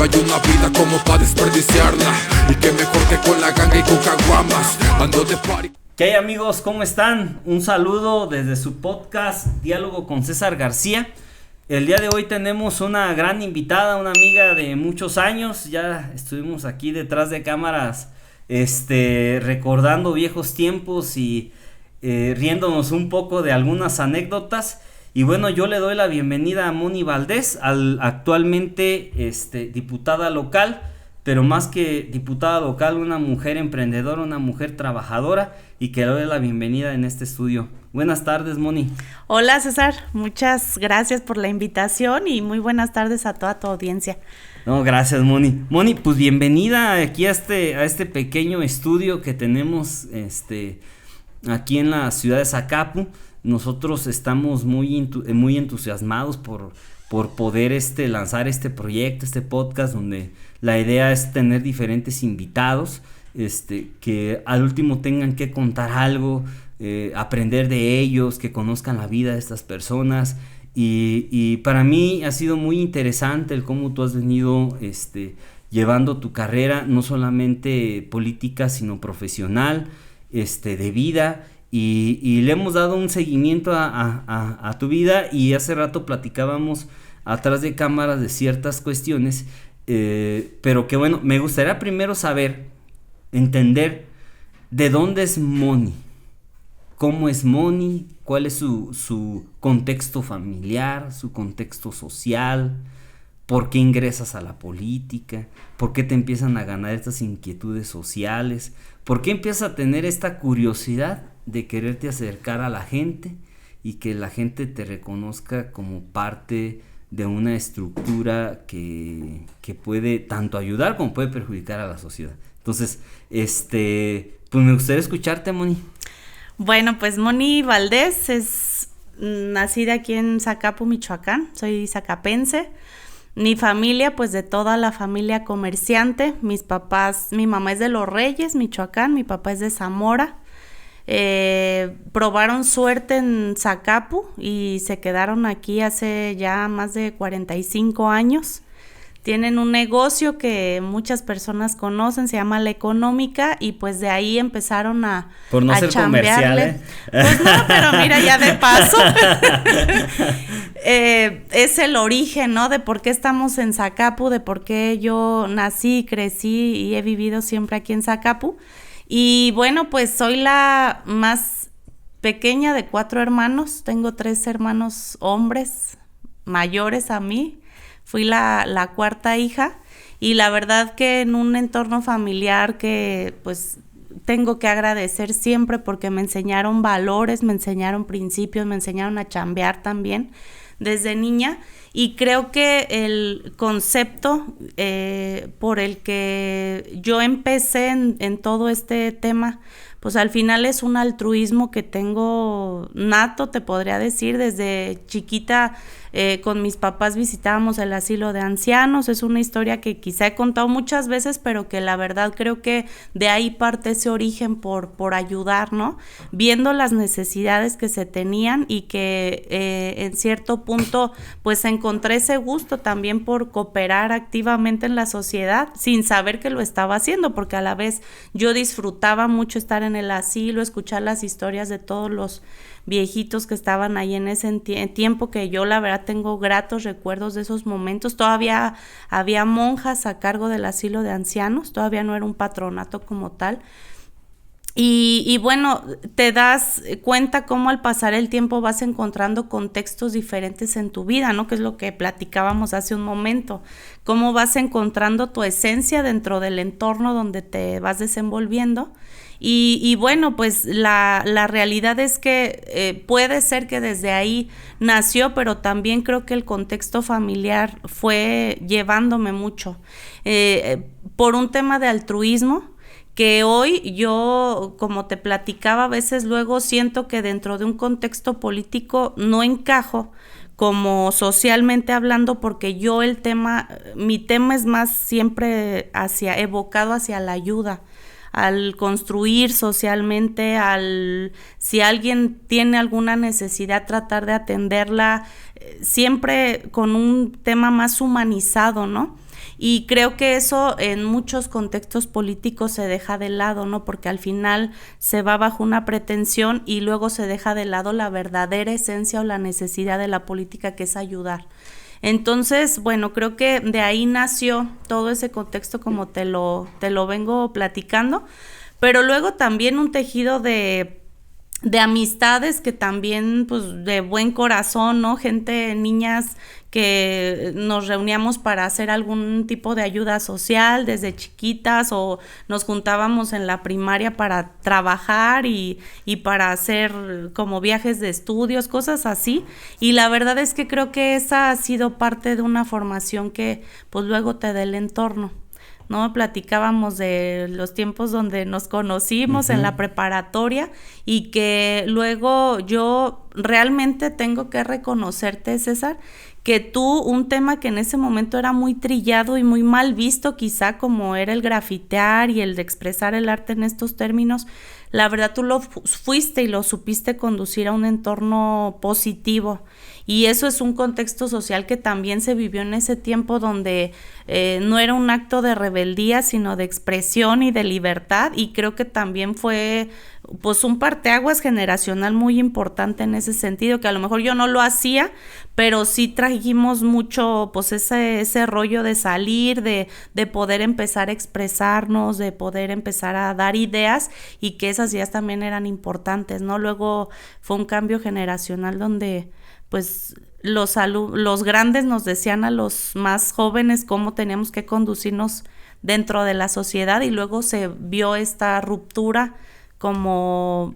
hay una vida como para desperdiciarla. Y que mejor que con la ganga y con caguamas. Ando de party. ¿Qué hay, amigos? ¿Cómo están? Un saludo desde su podcast Diálogo con César García. El día de hoy tenemos una gran invitada, una amiga de muchos años. Ya estuvimos aquí detrás de cámaras recordando viejos tiempos y riéndonos un poco de algunas anécdotas. Y bueno, yo le doy la bienvenida a Moni Valdés, actualmente diputada local, pero más que diputada local, una mujer emprendedora, una mujer trabajadora, y que le doy la bienvenida en este estudio. Buenas tardes, Moni. Hola, César, muchas gracias por la invitación y muy buenas tardes a toda tu audiencia. No, gracias, Moni. Moni, pues bienvenida aquí a este pequeño estudio que tenemos aquí en la ciudad de Zacapu. Nosotros estamos muy entusiasmados por poder lanzar este proyecto, este podcast, donde la idea es tener diferentes invitados que al último tengan que contar algo, aprender de ellos, que conozcan la vida de estas personas. Y para mí ha sido muy interesante el cómo tú has venido llevando tu carrera, no solamente política, sino profesional, de vida. Y le hemos dado un seguimiento a tu vida, y hace rato platicábamos atrás de cámaras de ciertas cuestiones, pero que bueno, me gustaría primero entender de dónde es Moni, cómo es Moni, cuál es su contexto familiar, su contexto social, por qué ingresas a la política, por qué te empiezan a ganar estas inquietudes sociales, por qué empiezas a tener esta curiosidad de quererte acercar a la gente y que la gente te reconozca como parte de una estructura que puede tanto ayudar como puede perjudicar a la sociedad. Entonces, pues me gustaría escucharte, Moni. Bueno, pues Moni Valdés es nacida aquí en Zacapu, Michoacán. Soy zacapense. Mi familia, pues de toda la familia comerciante. Mis papás, mi mamá es de Los Reyes, Michoacán. Mi papá es de Zamora. Probaron suerte en Zacapu y se quedaron aquí hace ya más de 45 años. Tienen un negocio que muchas personas conocen, se llama La Económica, y pues de ahí empezaron a por no ser chambearle. Pues no, pero mira, ya de paso. Es el origen, ¿no? De por qué estamos en Zacapu, de por qué yo nací, crecí y he vivido siempre aquí en Zacapu. Y bueno, pues soy la más pequeña de 4 hermanos. Tengo 3 hermanos hombres mayores a mí. Fui la cuarta hija, y la verdad que en un entorno familiar que pues tengo que agradecer siempre, porque me enseñaron valores, me enseñaron principios, me enseñaron a chambear también desde niña. Y creo que el concepto por el que yo empecé en todo este tema, pues al final es un altruismo que tengo nato, te podría decir. Desde chiquita con mis papás visitábamos el asilo de ancianos. Es una historia que quizá he contado muchas veces, pero que la verdad creo que de ahí parte ese origen por ayudar, ¿no? Viendo las necesidades que se tenían, y que en cierto punto pues encontré ese gusto también por cooperar activamente en la sociedad, sin saber que lo estaba haciendo, porque a la vez yo disfrutaba mucho estar en el asilo, escuchar las historias de todos los viejitos que estaban ahí en ese tiempo, que yo la verdad tengo gratos recuerdos de esos momentos. Todavía había monjas a cargo del asilo de ancianos, todavía no era un patronato como tal. Y bueno, te das cuenta cómo al pasar el tiempo vas encontrando contextos diferentes en tu vida, ¿no? Que es lo que platicábamos hace un momento, cómo vas encontrando tu esencia dentro del entorno donde te vas desenvolviendo. Y bueno, pues la realidad es que puede ser que desde ahí nació, pero también creo que el contexto familiar fue llevándome mucho por un tema de altruismo, que hoy yo, como te platicaba, a veces luego siento que dentro de un contexto político no encajo como socialmente hablando, porque yo mi tema es más siempre evocado hacia la ayuda, al construir socialmente, si alguien tiene alguna necesidad, tratar de atenderla, siempre con un tema más humanizado, ¿no? Y creo que eso en muchos contextos políticos se deja de lado, ¿no? Porque al final se va bajo una pretensión y luego se deja de lado la verdadera esencia o la necesidad de la política, que es ayudar. Entonces, bueno, creo que de ahí nació todo ese contexto como te lo vengo platicando, pero luego también un tejido de amistades que también, pues, de buen corazón, ¿no? Gente, niñas que nos reuníamos para hacer algún tipo de ayuda social desde chiquitas, o nos juntábamos en la primaria para trabajar y para hacer como viajes de estudios, cosas así. Y la verdad es que creo que esa ha sido parte de una formación que pues luego te da el entorno, ¿no? Platicábamos de los tiempos donde nos conocimos en la preparatoria, y que luego yo realmente tengo que reconocerte, César, que tú, un tema que en ese momento era muy trillado y muy mal visto, quizá, como era el grafitear y el de expresar el arte en estos términos, la verdad tú lo fuiste y lo supiste conducir a un entorno positivo. Y eso es un contexto social que también se vivió en ese tiempo, donde no era un acto de rebeldía, sino de expresión y de libertad, y creo que también fue pues un parteaguas generacional muy importante en ese sentido, que a lo mejor yo no lo hacía, pero sí trajimos mucho pues ese rollo de salir, de poder empezar a expresarnos, de poder empezar a dar ideas, y que esas ideas también eran importantes, ¿no? Luego fue un cambio generacional donde pues los grandes nos decían a los más jóvenes cómo teníamos que conducirnos dentro de la sociedad, y luego se vio esta ruptura como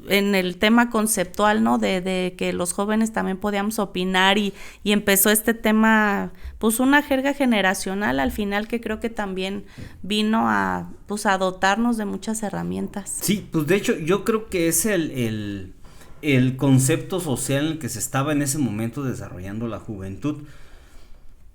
en el tema conceptual, ¿no? De que los jóvenes también podíamos opinar, y empezó este tema, pues una jerga generacional al final, que creo que también vino a dotarnos de muchas herramientas. Sí, pues de hecho yo creo que es el concepto social en el que se estaba en ese momento desarrollando la juventud.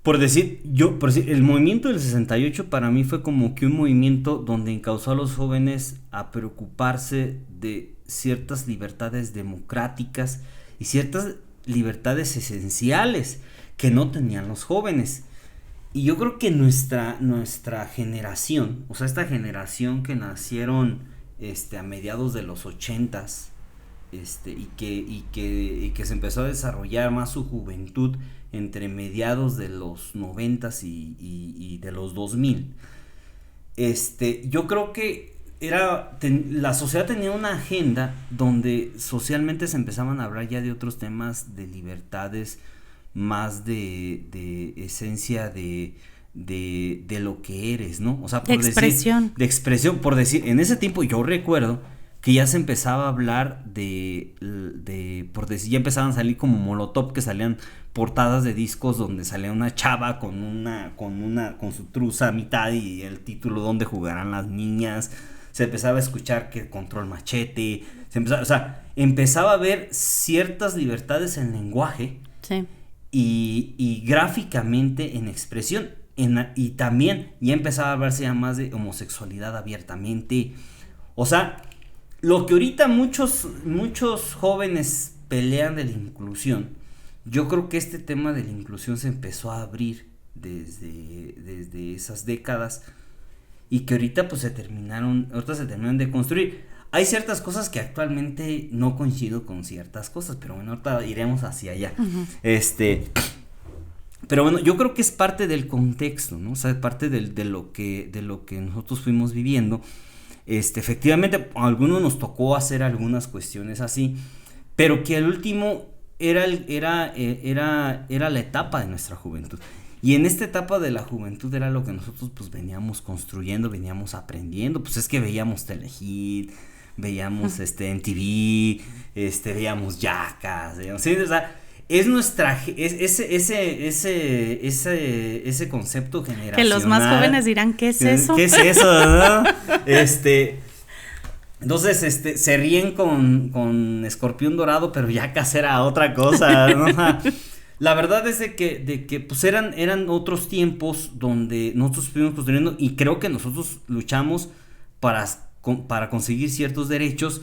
Por decir, el movimiento del 68 para mí fue como que un movimiento donde encauzó a los jóvenes a preocuparse de ciertas libertades democráticas y ciertas libertades esenciales que no tenían los jóvenes. Y yo creo que nuestra generación, o sea, esta generación que nacieron a mediados de los 80s, y que se empezó a desarrollar más su juventud entre mediados de los 90s y de los 2000, yo creo que la sociedad tenía una agenda donde socialmente se empezaban a hablar ya de otros temas, de libertades, más de esencia de lo que eres, ¿no? O sea, de expresión. De expresión, por decir, en ese tiempo yo recuerdo que ya se empezaba a hablar por decir, ya empezaban a salir como Molotov, que salían portadas de discos donde salía una chava con su truza a mitad y el título "Dónde jugarán las niñas". Se empezaba a escuchar que Control Machete, empezaba a haber ciertas libertades en lenguaje, sí, y gráficamente en expresión, y también ya empezaba a hablarse ya más de homosexualidad abiertamente. O sea, lo que ahorita muchos jóvenes pelean de la inclusión, yo creo que este tema de la inclusión se empezó a abrir desde esas décadas, y que ahorita pues se terminaron de construir. Hay ciertas cosas que actualmente no coincido con ciertas cosas, pero bueno, ahorita iremos hacia allá. Uh-huh. Pero bueno, yo creo que es parte del contexto, ¿no? O sea, parte de lo que nosotros fuimos viviendo. Efectivamente, a algunos nos tocó hacer algunas cuestiones así, pero que al último era la etapa de nuestra juventud. Y en esta etapa de la juventud era lo que nosotros pues veníamos construyendo, veníamos aprendiendo. Pues es que veíamos Telehit, veíamos MTV, veíamos Jackass, ¿sí? O sea, es ese concepto generacional. Que los más jóvenes dirán, ¿qué es eso? ¿Qué es eso, no? Entonces, se ríen con Escorpión Dorado, pero Jackass era otra cosa, ¿no? La verdad es de que pues eran otros tiempos donde nosotros fuimos construyendo, y creo que nosotros luchamos para conseguir ciertos derechos,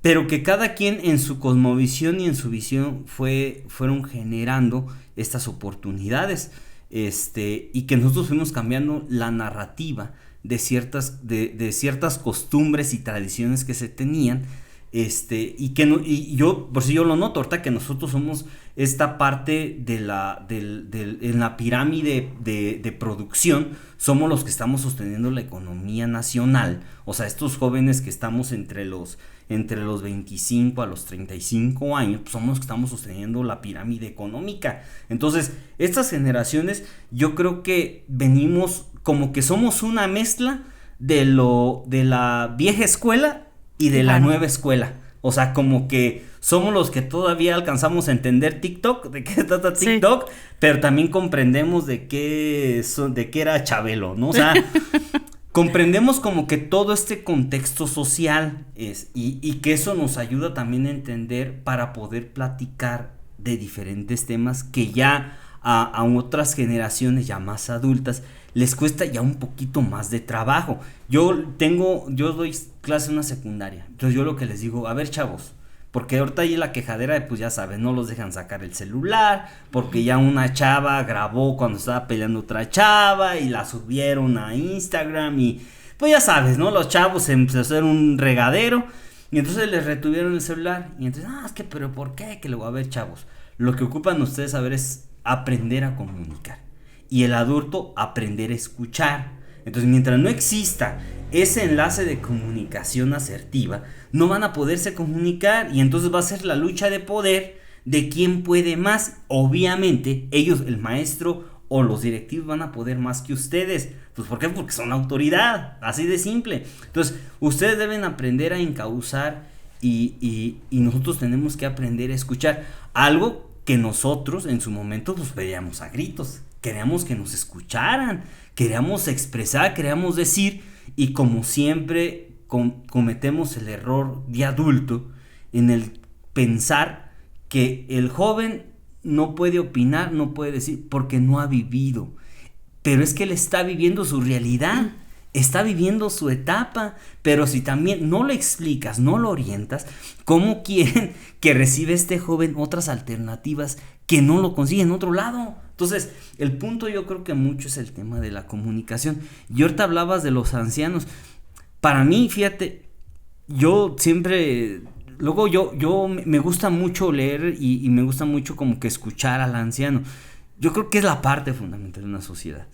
pero que cada quien en su cosmovisión y en su visión fueron generando estas oportunidades. y que nosotros fuimos cambiando la narrativa de ciertas costumbres y tradiciones que se tenían, y que no, y yo, por si yo lo noto ahorita, que nosotros somos esta parte en la pirámide de producción, somos los que estamos sosteniendo la economía nacional. O sea, estos jóvenes que estamos entre los 25 a los 35 años, pues somos los que estamos sosteniendo la pirámide económica. Entonces, estas generaciones, yo creo que venimos como que somos una mezcla de la vieja escuela y de la nueva escuela. O sea, como que somos los que todavía alcanzamos a entender TikTok, de qué se trata TikTok, sí, pero también comprendemos de qué era Chabelo, ¿no? O sea, comprendemos como que todo este contexto social y que eso nos ayuda también a entender para poder platicar de diferentes temas que ya a otras generaciones ya más adultas les cuesta ya un poquito más de trabajo. Yo doy clase en una secundaria, entonces yo lo que les digo, a ver, chavos, porque ahorita hay la quejadera de, pues ya saben, no los dejan sacar el celular, porque ya una chava grabó cuando estaba peleando otra chava y la subieron a Instagram y pues ya sabes, ¿no? Los chavos se empezó a hacer un regadero y entonces les retuvieron el celular y entonces, es que, pero ¿por qué? Que le voy a ver, chavos, lo que ocupan ustedes saber es aprender a comunicar y el adulto aprender a escuchar. Entonces, mientras no exista ese enlace de comunicación asertiva, no van a poderse comunicar y entonces va a ser la lucha de poder de quién puede más. Obviamente, ellos, el maestro o los directivos, van a poder más que ustedes. Pues, ¿por qué? Porque son autoridad, así de simple. Entonces, ustedes deben aprender a encauzar y nosotros tenemos que aprender a escuchar. Algo que nosotros en su momento pues pedíamos a gritos. Queríamos que nos escucharan, queríamos expresar, queríamos decir, y como siempre cometemos el error de adulto en el pensar que el joven no puede opinar, no puede decir, porque no ha vivido, pero es que él está viviendo su realidad, está viviendo su etapa, pero si también no lo explicas, no lo orientas, ¿cómo quieren que reciba este joven otras alternativas que no lo consigue en otro lado? Entonces, el punto yo creo que mucho es el tema de la comunicación. Y ahorita hablabas de los ancianos. Para mí, fíjate, yo siempre, luego yo me gusta mucho leer y me gusta mucho como que escuchar al anciano. Yo creo que es la parte fundamental de una sociedad.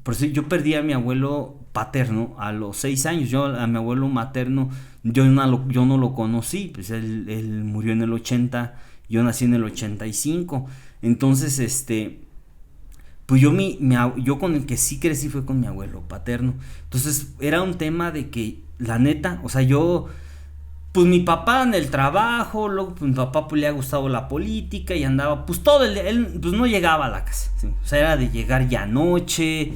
Por eso yo perdí a mi abuelo paterno a los 6 años. Yo a mi abuelo materno, yo no lo conocí, pues él murió en el 80. Yo nací en el 85, entonces pues yo con el que sí crecí fue con mi abuelo paterno. Entonces era un tema de que la neta, o sea, pues mi papá en el trabajo, luego pues mi papá pues le ha gustado la política y andaba pues todo el día, él pues no llegaba a la casa, ¿sí? O sea, era de llegar ya anoche,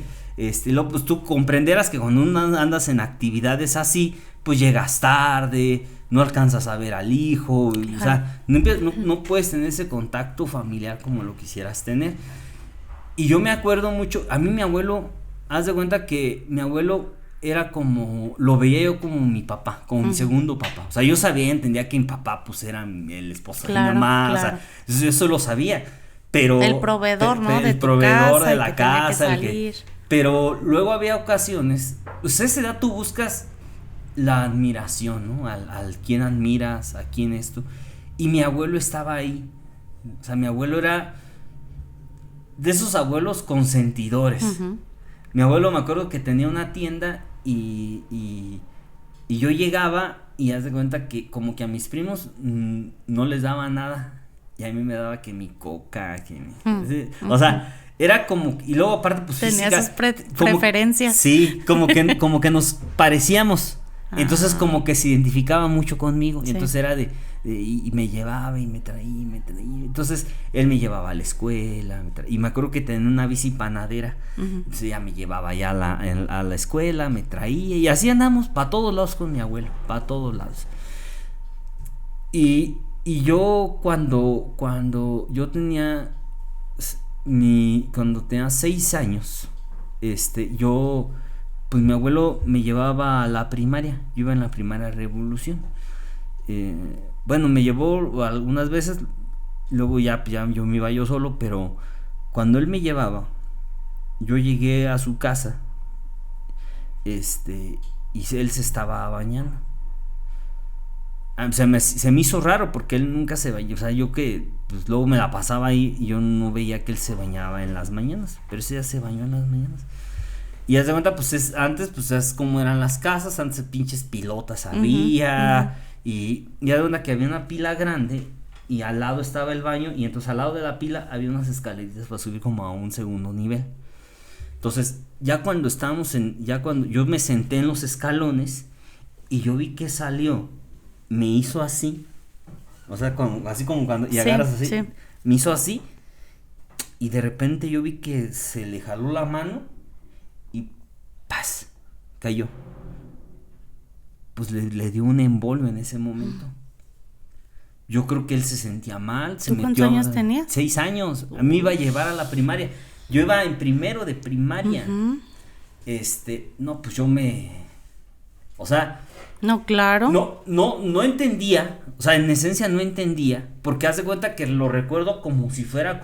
luego pues tú comprenderás que cuando uno andas en actividades así, pues llegas tarde, no alcanzas a ver al hijo, o sea, no puedes tener ese contacto familiar como lo quisieras tener. Y yo me acuerdo mucho, a mí mi abuelo, haz de cuenta que mi abuelo era como, lo veía yo como mi papá, como mi segundo papá. O sea, yo entendía que mi papá pues era el esposo de mi mamá, claro. O sea, eso lo sabía, pero el proveedor, ¿no? El proveedor de la casa, pero luego había ocasiones, pues a esa edad tú buscas la admiración, ¿no? Al quien admiras, a quien esto. Y mi abuelo estaba ahí. O sea, mi abuelo era de esos abuelos consentidores. Uh-huh. Mi abuelo, me acuerdo que tenía una tienda y yo llegaba y haz de cuenta que como que a mis primos no les daba nada y a mí me daba que mi coca, o sea, era como, y luego aparte pues tenía sus preferencias. Sí, como que nos parecíamos. Entonces como que se identificaba mucho conmigo y entonces era y me llevaba y me traía. Entonces él me llevaba a la escuela y me acuerdo que tenía una bici panadera. Uh-huh. Entonces ya me llevaba ya a la escuela, me traía y así andamos para todos lados con mi abuelo, para todos lados. Y yo cuando yo tenía cuando tenía 6 años, pues mi abuelo me llevaba a la primaria. Yo iba en la primaria Revolución. Bueno, me llevó algunas veces. Luego ya yo me iba yo solo, pero cuando él me llevaba, yo llegué a su casa, y él se estaba bañando. Se me hizo raro porque él nunca se bañó, o sea, yo que pues luego me la pasaba ahí y yo no veía que él se bañaba en las mañanas, pero ese día se bañó en las mañanas. Y haz de cuenta, pues antes, pues es como eran las casas, antes pinches pilotas había, y haz de cuenta que había una pila grande y al lado estaba el baño, y entonces al lado de la pila había unas escaleritas para subir como a un segundo nivel. Entonces, ya cuando yo me senté en los escalones y yo vi que salió, me hizo así, o sea, así como cuando y agarras así, me hizo así, y de repente yo vi que se le jaló la mano y ¡paz! Cayó. Pues le dio un embolio en ese momento. Yo creo que él se sentía mal. ¿Tú cuántos años tenías? 6 años. A mí iba a llevar a la primaria. Yo iba en primero de primaria. No, pues o sea, no, claro. No entendía, o sea, en esencia no entendía, porque haz de cuenta que lo recuerdo como si fuera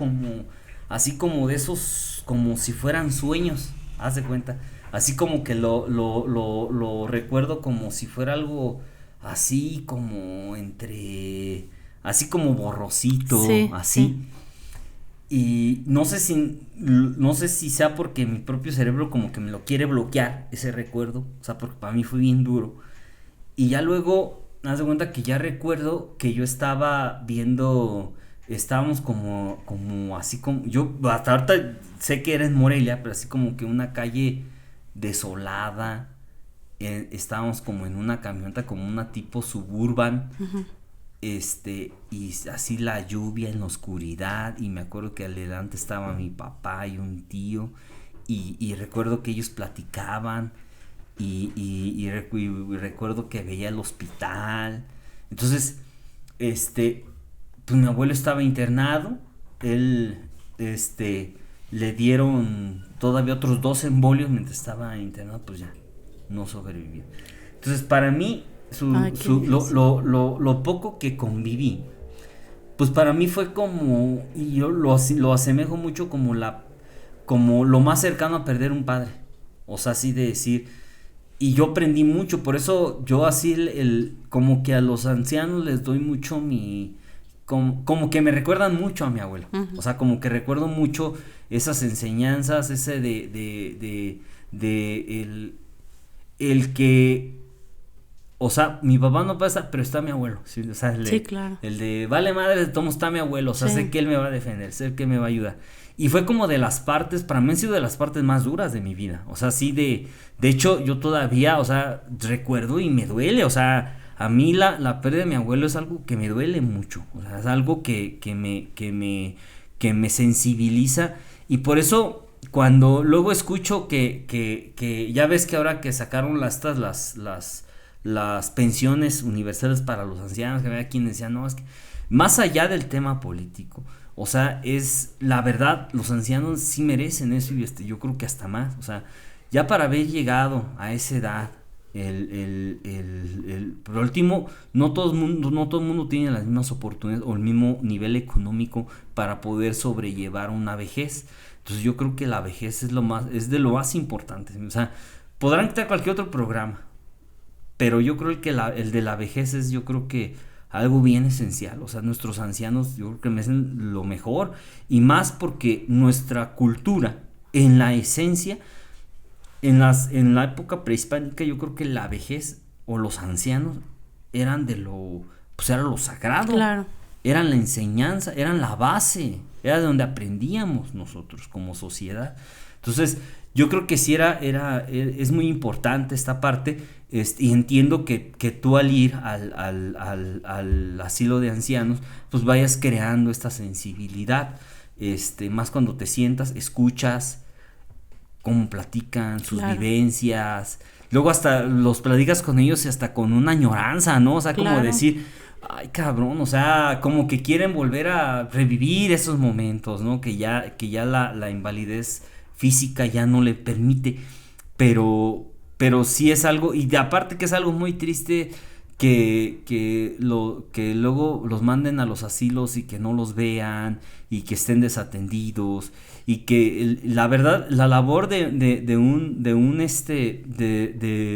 así como de esos, como si fueran sueños, haz de cuenta, así como que lo recuerdo como si fuera algo así como así como borrosito, así. Sí. Y no sé si sea porque mi propio cerebro como que me lo quiere bloquear ese recuerdo, o sea, porque para mí fue bien duro. Y ya luego, haz de cuenta que ya recuerdo que yo estaba viendo, estábamos como así como, yo hasta ahorita sé que era en Morelia, pero así como que una calle desolada, estábamos como en una camioneta, como una tipo Suburban, y así la lluvia en la oscuridad, y me acuerdo que adelante estaba mi papá y un tío, y recuerdo que ellos platicaban, y recuerdo que veía el hospital. Entonces, pues mi abuelo estaba internado, él, le dieron todavía otros 2 embolios mientras estaba internado, pues ya, no sobrevivió. Entonces, para mí, lo poco que conviví, pues para mí fue como, y yo lo asemejo mucho como lo más cercano a perder un padre, o sea, así de decir, y yo aprendí mucho, por eso yo así como que a los ancianos les doy mucho como que me recuerdan mucho a mi abuelo, o sea, como que recuerdo mucho esas enseñanzas, ese el que, o sea, mi papá no pasa, pero está mi abuelo, ¿sí? O sea, claro. El de vale madre, de todos está mi abuelo, o sea, sé que él me va a defender, sé que me va a ayudar. Y fue como de las partes, para mí han sido de las partes más duras de mi vida, o sea, sí, de hecho, yo todavía, o sea, recuerdo y me duele, o sea, a mí la pérdida de mi abuelo es algo que me duele mucho, o sea, es algo que me sensibiliza, y por eso cuando luego escucho que ya ves que ahora que sacaron las pensiones universales para los ancianos, que había quienes decían, no, es que más allá del tema político, o sea, es la verdad, los ancianos sí merecen eso, y yo creo que hasta más, o sea, ya para haber llegado a esa edad, por último, no todo el mundo tiene las mismas oportunidades o el mismo nivel económico para poder sobrellevar una vejez. Entonces yo creo que la vejez es de lo más importante, o sea, podrán quitar cualquier otro programa, pero yo creo que el de la vejez es, yo creo que algo bien esencial, o sea, nuestros ancianos yo creo que merecen lo mejor, y más porque nuestra cultura, en la esencia, en la época prehispánica, yo creo que la vejez o los ancianos eran era lo sagrado, claro. Eran la enseñanza, eran la base, era de donde aprendíamos nosotros como sociedad. Entonces, yo creo que sí es muy importante esta parte, y entiendo que tú al ir al asilo de ancianos, pues vayas creando esta sensibilidad, más cuando te sientas, escuchas cómo platican, sus vivencias, luego hasta los platicas con ellos y hasta con una añoranza, ¿no? O sea, como decir, ay, cabrón, o sea, como que quieren volver a revivir esos momentos, ¿no? Que ya la invalidez física ya no le permite, pero sí es algo, y de aparte que es algo muy triste, que luego los manden a los asilos y que no los vean y que estén desatendidos, y que la verdad la labor de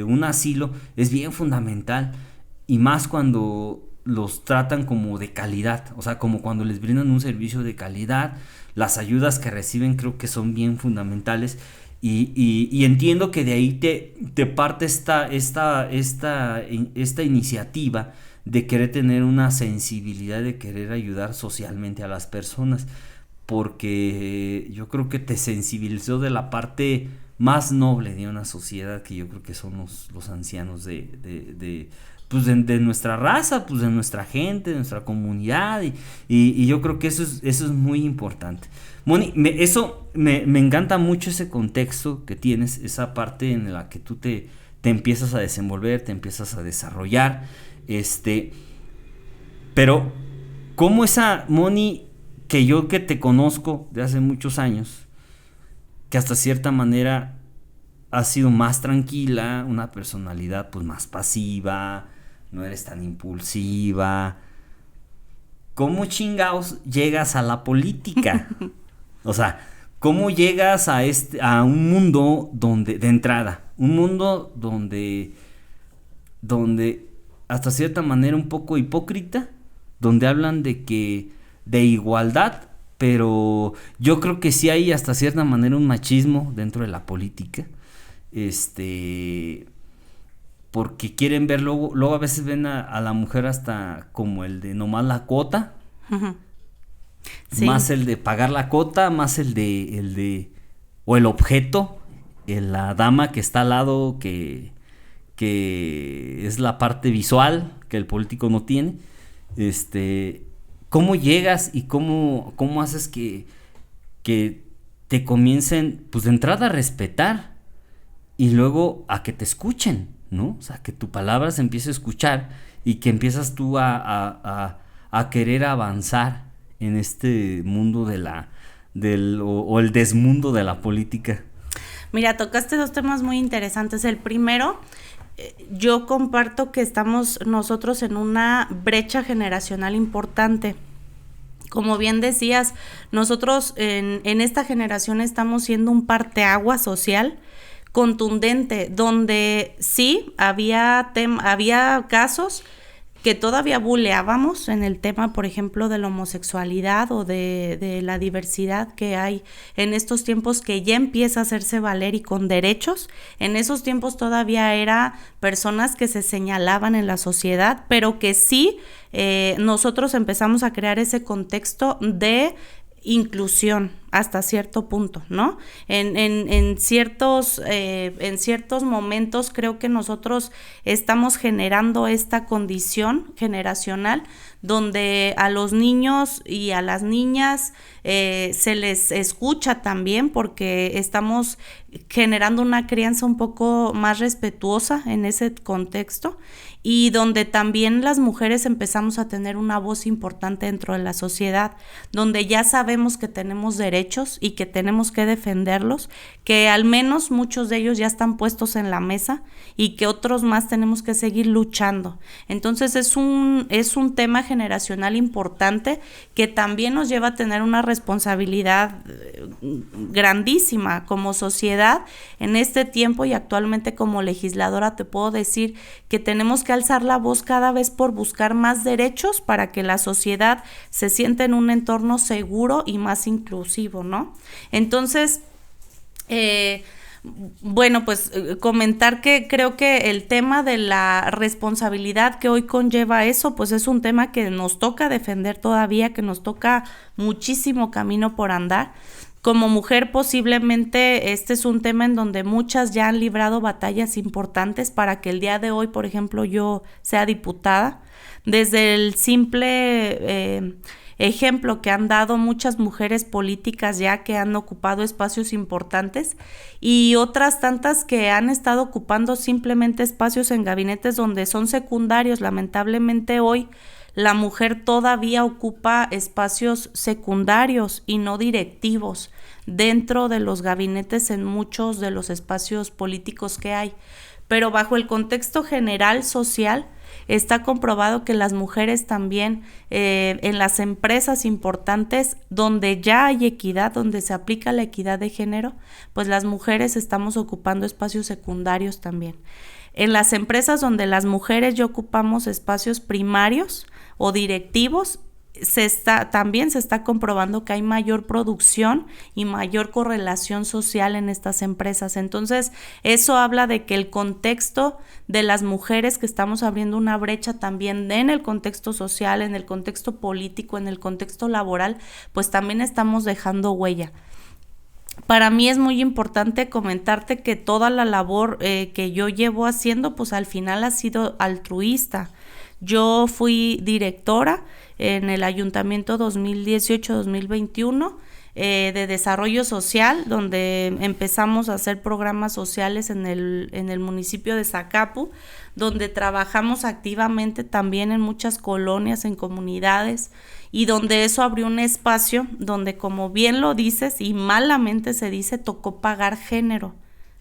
un asilo es bien fundamental, y más cuando los tratan como de calidad, o sea, como cuando les brindan un servicio de calidad. Las ayudas que reciben creo que son bien fundamentales, y entiendo que de ahí te parte esta iniciativa de querer tener una sensibilidad, de querer ayudar socialmente a las personas, porque yo creo que te sensibilizó de la parte más noble de una sociedad, que yo creo que son los ancianos de nuestra raza, pues de nuestra gente, de nuestra comunidad, y yo creo que eso es muy importante. Moni, me encanta mucho ese contexto que tienes, esa parte en la que tú te empiezas a desenvolver, te empiezas a desarrollar, pero ¿cómo esa Moni que te conozco de hace muchos años, que hasta cierta manera ha sido más tranquila, una personalidad pues más pasiva, no eres tan impulsiva, ¿cómo chingados llegas a la política? O sea, ¿cómo llegas a un mundo donde, de entrada, un mundo donde hasta cierta manera un poco hipócrita, donde hablan de igualdad, pero yo creo que sí hay hasta cierta manera un machismo dentro de la política, porque quieren ver, luego a veces ven a la mujer hasta como el de nomás la cuota, sí, más el de pagar la cuota, más el de o el objeto, la dama que está al lado, que es la parte visual que el político no tiene. ¿Cómo llegas y cómo haces que te comiencen, pues de entrada, a respetar, y luego a que te escuchen, ¿no? O sea, que tu palabra se empiece a escuchar y que empiezas tú a querer avanzar en este mundo o el desmundo de la política? Mira, tocaste dos temas muy interesantes. El primero, yo comparto que estamos nosotros en una brecha generacional importante. Como bien decías, nosotros en esta generación estamos siendo un parteaguas social contundente, donde sí había casos que todavía buleábamos en el tema, por ejemplo, de la homosexualidad o de la diversidad que hay en estos tiempos, que ya empieza a hacerse valer y con derechos. En esos tiempos todavía era personas que se señalaban en la sociedad, pero que sí nosotros empezamos a crear ese contexto de inclusión hasta cierto punto, ¿no? En ciertos momentos creo que nosotros estamos generando esta condición generacional donde a los niños y a las niñas se les escucha también, porque estamos generando una crianza un poco más respetuosa en ese contexto, y donde también las mujeres empezamos a tener una voz importante dentro de la sociedad, donde ya sabemos que tenemos derechos y que tenemos que defenderlos, que al menos muchos de ellos ya están puestos en la mesa y que otros más tenemos que seguir luchando. Entonces es un tema generacional importante que también nos lleva a tener una responsabilidad grandísima como sociedad en este tiempo, y actualmente como legisladora te puedo decir que tenemos que alzar la voz cada vez por buscar más derechos para que la sociedad se sienta en un entorno seguro y más inclusivo, ¿no? Entonces, bueno, pues comentar que creo que el tema de la responsabilidad que hoy conlleva eso, pues es un tema que nos toca defender todavía, que nos toca muchísimo camino por andar. Como mujer, posiblemente este es un tema en donde muchas ya han librado batallas importantes para que el día de hoy, por ejemplo, yo sea diputada. Desde el simple ejemplo que han dado muchas mujeres políticas ya que han ocupado espacios importantes, y otras tantas que han estado ocupando simplemente espacios en gabinetes donde son secundarios. Lamentablemente hoy la mujer todavía ocupa espacios secundarios y no directivos dentro de los gabinetes en muchos de los espacios políticos que hay. pero bajo el contexto general social, está comprobado que las mujeres también en las empresas importantes donde ya hay equidad, donde se aplica la equidad de género, pues las mujeres estamos ocupando espacios secundarios también. En las empresas donde las mujeres ya ocupamos espacios primarios o directivos, también se está comprobando que hay mayor producción y mayor correlación social en estas empresas. Entonces, eso habla de que el contexto de las mujeres, que estamos abriendo una brecha también en el contexto social, en el contexto político, en el contexto laboral, pues también estamos dejando huella. Para mí es muy importante comentarte que toda la labor que yo llevo haciendo, pues al final ha sido altruista. Yo fui directora en el Ayuntamiento 2018-2021 de desarrollo social, donde empezamos a hacer programas sociales en el municipio de Zacapu, donde trabajamos activamente también en muchas colonias, en comunidades, y donde eso abrió un espacio donde, como bien lo dices y malamente se dice, tocó pagar género,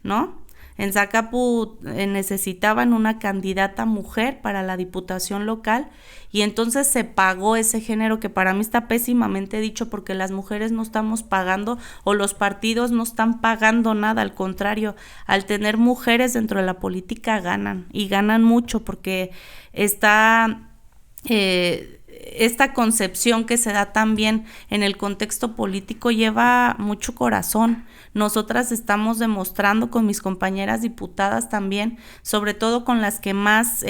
¿no? En Zacapu necesitaban una candidata mujer para la diputación local y entonces se pagó ese género, que para mí está pésimamente dicho, porque las mujeres no estamos pagando o los partidos no están pagando nada, al contrario, al tener mujeres dentro de la política ganan y ganan mucho, porque está esta concepción que se da también en el contexto político lleva mucho corazón. Nosotras estamos demostrando con mis compañeras diputadas también, sobre todo con las que más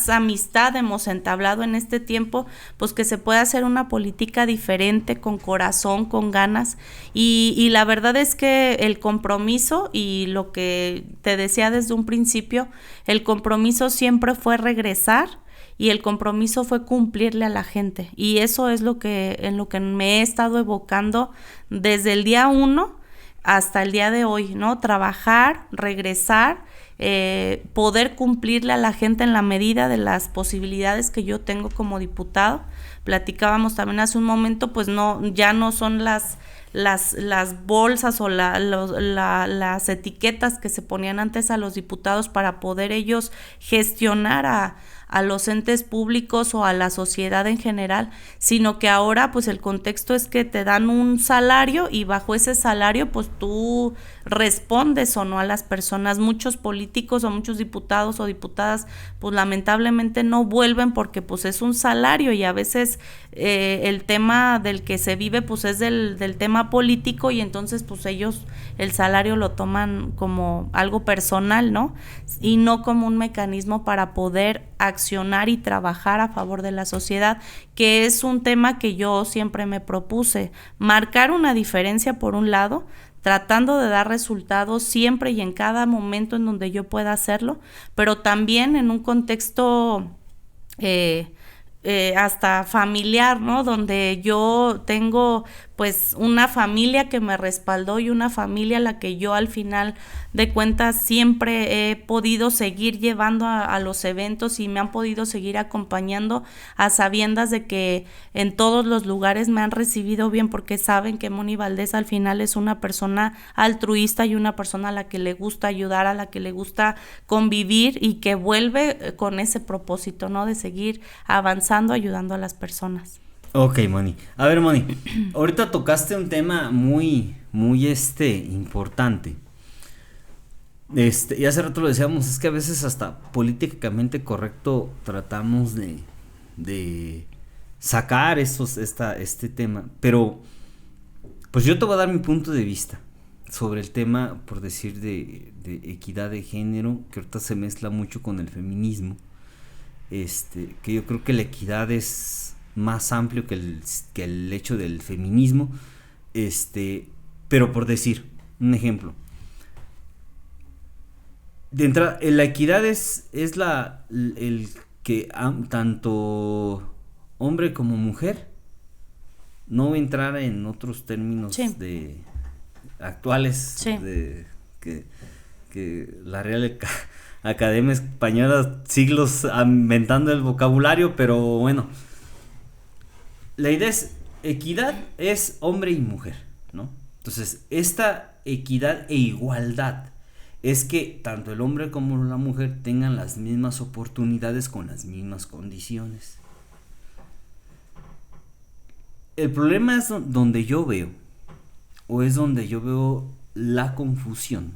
amistad hemos entablado en este tiempo, pues que se puede hacer una política diferente, con corazón, con ganas, y la verdad es que el compromiso, y lo que te decía desde un principio, el compromiso siempre fue regresar, y el compromiso fue cumplirle a la gente, y eso es en lo que me he estado evocando desde el día 1 hasta el día de hoy, ¿no? Trabajar, regresar, poder cumplirle a la gente en la medida de las posibilidades que yo tengo como diputado. Platicábamos también hace un momento, pues ya no son las bolsas o las etiquetas que se ponían antes a los diputados para poder ellos gestionar a los entes públicos o a la sociedad en general, sino que ahora pues el contexto es que te dan un salario y bajo ese salario pues tú respondes o no a las personas. Muchos políticos o muchos diputados o diputadas pues lamentablemente no vuelven porque pues es un salario, y a veces el tema del que se vive pues es del tema político, y entonces pues ellos el salario lo toman como algo personal, ¿no? Y no como un mecanismo para poder accionar y trabajar a favor de la sociedad, que es un tema que yo siempre me propuse, marcar una diferencia por un lado, tratando de dar resultados siempre y en cada momento en donde yo pueda hacerlo, pero también en un contexto hasta familiar, ¿no? Donde yo tengo pues una familia que me respaldó y una familia a la que yo al final de cuentas siempre he podido seguir llevando a los eventos, y me han podido seguir acompañando a sabiendas de que en todos los lugares me han recibido bien, porque saben que Moni Valdés al final es una persona altruista y una persona a la que le gusta ayudar, a la que le gusta convivir, y que vuelve con ese propósito, ¿no? De seguir avanzando, ayudando a las personas. Ok, Moni. A ver, Moni, ahorita tocaste un tema muy importante. Y hace rato lo decíamos, es que a veces hasta políticamente correcto tratamos de sacar este tema, pero pues yo te voy a dar mi punto de vista sobre el tema, por decir, de equidad de género, que ahorita se mezcla mucho con el feminismo, que yo creo que la equidad es más amplio que el hecho del feminismo, pero por decir un ejemplo, de entrada, la equidad es el que tanto hombre como mujer, no voy a entrar en otros términos sí. Actuales, sí. que la Real Academia Española siglos inventando el vocabulario, pero bueno, la idea es, equidad es hombre y mujer, ¿no? Entonces, esta equidad e igualdad es que tanto el hombre como la mujer tengan las mismas oportunidades con las mismas condiciones. El problema es donde yo veo, o es donde yo veo la confusión,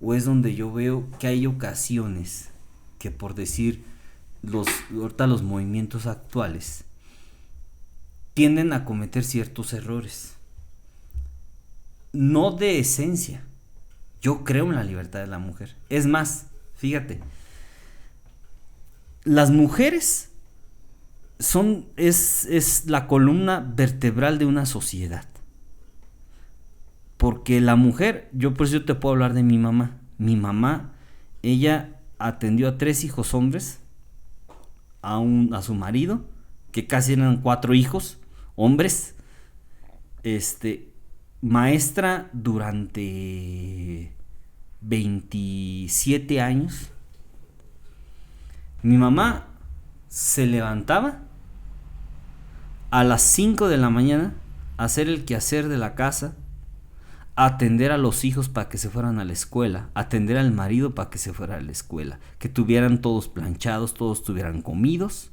o es donde yo veo que hay ocasiones que, por decir, ahorita los movimientos actuales tienden a cometer ciertos errores, no de esencia. Yo creo en la libertad de la mujer. Es más, fíjate, las mujeres es la columna vertebral de una sociedad. Porque la mujer, yo por eso te puedo hablar de mi mamá. Mi mamá, ella atendió a 3 hijos hombres, a su marido, que casi eran 4 hijos hombres, maestra durante 27 años. Mi mamá se levantaba a las 5 de la mañana a hacer el quehacer de la casa, a atender a los hijos para que se fueran a la escuela, atender al marido para que se fuera a la escuela, que tuvieran todos planchados, todos estuvieran comidos,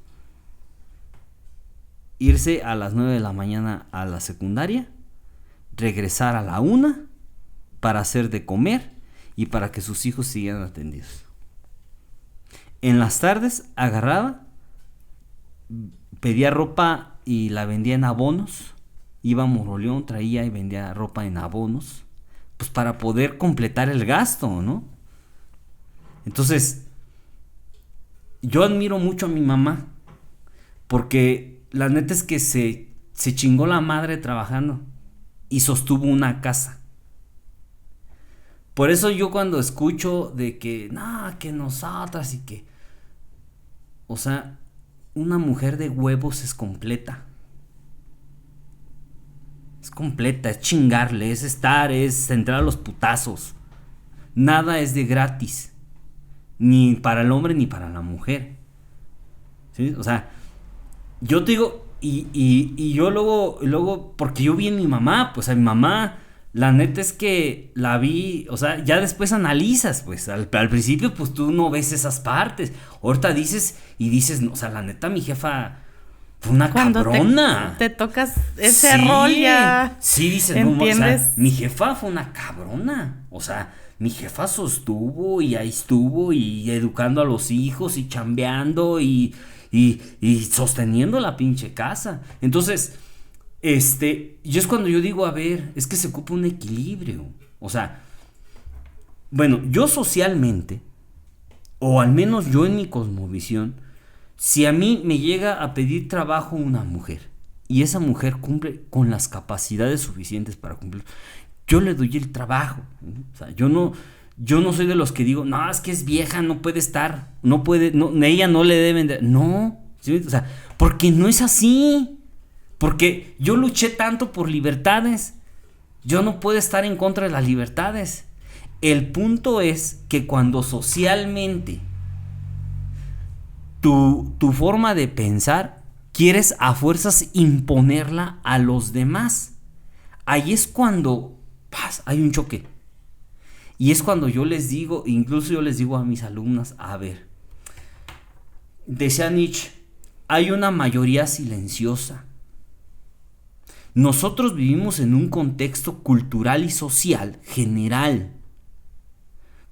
irse a las 9 de la mañana a la secundaria, regresar a la 1 para hacer de comer y para que sus hijos siguieran atendidos. En las tardes agarraba, pedía ropa y la vendía en abonos, iba a Moroleón, traía y vendía ropa en abonos, pues para poder completar el gasto, ¿no? Entonces, yo admiro mucho a mi mamá, porque la neta es que se chingó la madre trabajando y sostuvo una casa. Por eso yo cuando escucho de que, que nosotras y que, o sea, una mujer de huevos es completa. Es completa, es chingarle, es entrar a los putazos. Nada es de gratis, ni para el hombre ni para la mujer. ¿Sí? O sea, yo te digo, y yo luego, porque yo vi en mi mamá, pues a mi mamá, la neta es que la vi, o sea, ya después analizas, pues al principio pues tú no ves esas partes. Ahorita dices, no, o sea, la neta mi jefa fue una cuando cabrona. Te tocas ese rol ya. Sí, dices, ¿entiendes? No, o sea, mi jefa fue una cabrona. O sea, mi jefa sostuvo y ahí estuvo y educando a los hijos y chambeando y sosteniendo la pinche casa. Entonces, yo es cuando yo digo, a ver, es que se ocupa un equilibrio. O sea, bueno, yo socialmente, o al menos yo en mi cosmovisión, si a mí me llega a pedir trabajo una mujer y esa mujer cumple con las capacidades suficientes para cumplir, yo le doy el trabajo. O sea, yo no soy de los que digo, no, es que es vieja, no puede estar, no puede, no, ella no le deben de... No, ¿sí? O sea, porque no es así. Porque yo luché tanto por libertades, yo no puedo estar en contra de las libertades. El punto es que cuando socialmente tu forma de pensar quieres a fuerzas imponerla a los demás, ahí es cuando hay un choque. Y es cuando yo les digo, incluso yo les digo a mis alumnas, a ver, decía Nietzsche, hay una mayoría silenciosa. Nosotros vivimos en un contexto cultural y social general,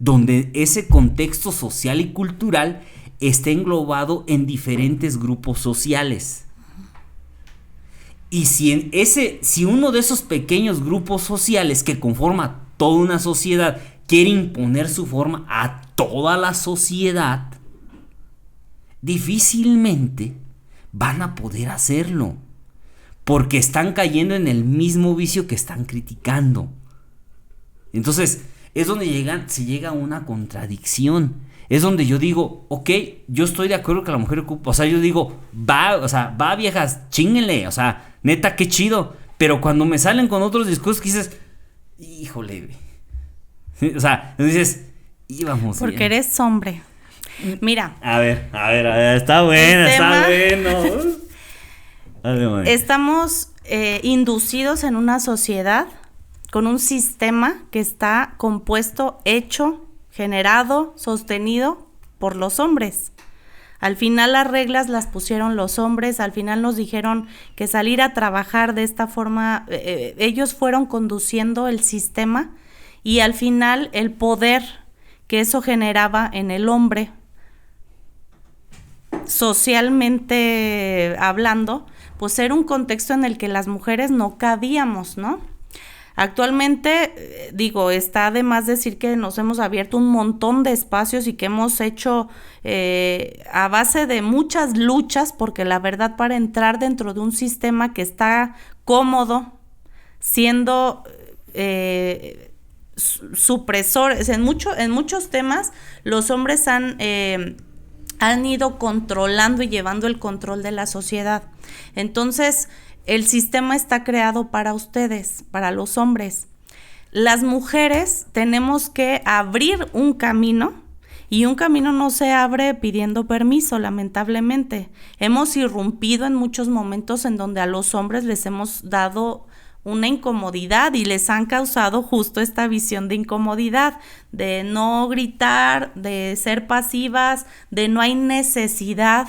donde ese contexto social y cultural está englobado en diferentes grupos sociales. Y si uno de esos pequeños grupos sociales que conforma toda una sociedad quiere imponer su forma a toda la sociedad, difícilmente van a poder hacerlo, porque están cayendo en el mismo vicio que están criticando. Entonces, es donde se llega a una contradicción. Es donde yo digo, ok, yo estoy de acuerdo que la mujer ocupa, o sea, yo digo, va viejas, chínguenle, o sea, neta, qué chido. Pero cuando me salen con otros discursos que dices, híjole, ¿sí? O sea, dices, íbamos porque bien. eres hombre. Mira. A ver, está bueno, está bueno. Estamos inducidos en una sociedad con un sistema que está compuesto, hecho, generado, sostenido por los hombres. Al final las reglas las pusieron los hombres, al final nos dijeron que salir a trabajar de esta forma, ellos fueron conduciendo el sistema y al final el poder que eso generaba en el hombre, socialmente hablando, pues era un contexto en el que las mujeres no cabíamos, ¿no? Actualmente, está de más decir que nos hemos abierto un montón de espacios y que hemos hecho a base de muchas luchas, porque la verdad para entrar dentro de un sistema que está cómodo, siendo supresores, en muchos temas los hombres han ido controlando y llevando el control de la sociedad. Entonces, el sistema está creado para ustedes, para los hombres. Las mujeres tenemos que abrir un camino y un camino no se abre pidiendo permiso, lamentablemente. Hemos irrumpido en muchos momentos en donde a los hombres les hemos dado una incomodidad y les han causado justo esta visión de incomodidad, de no gritar, de ser pasivas, de no hay necesidad,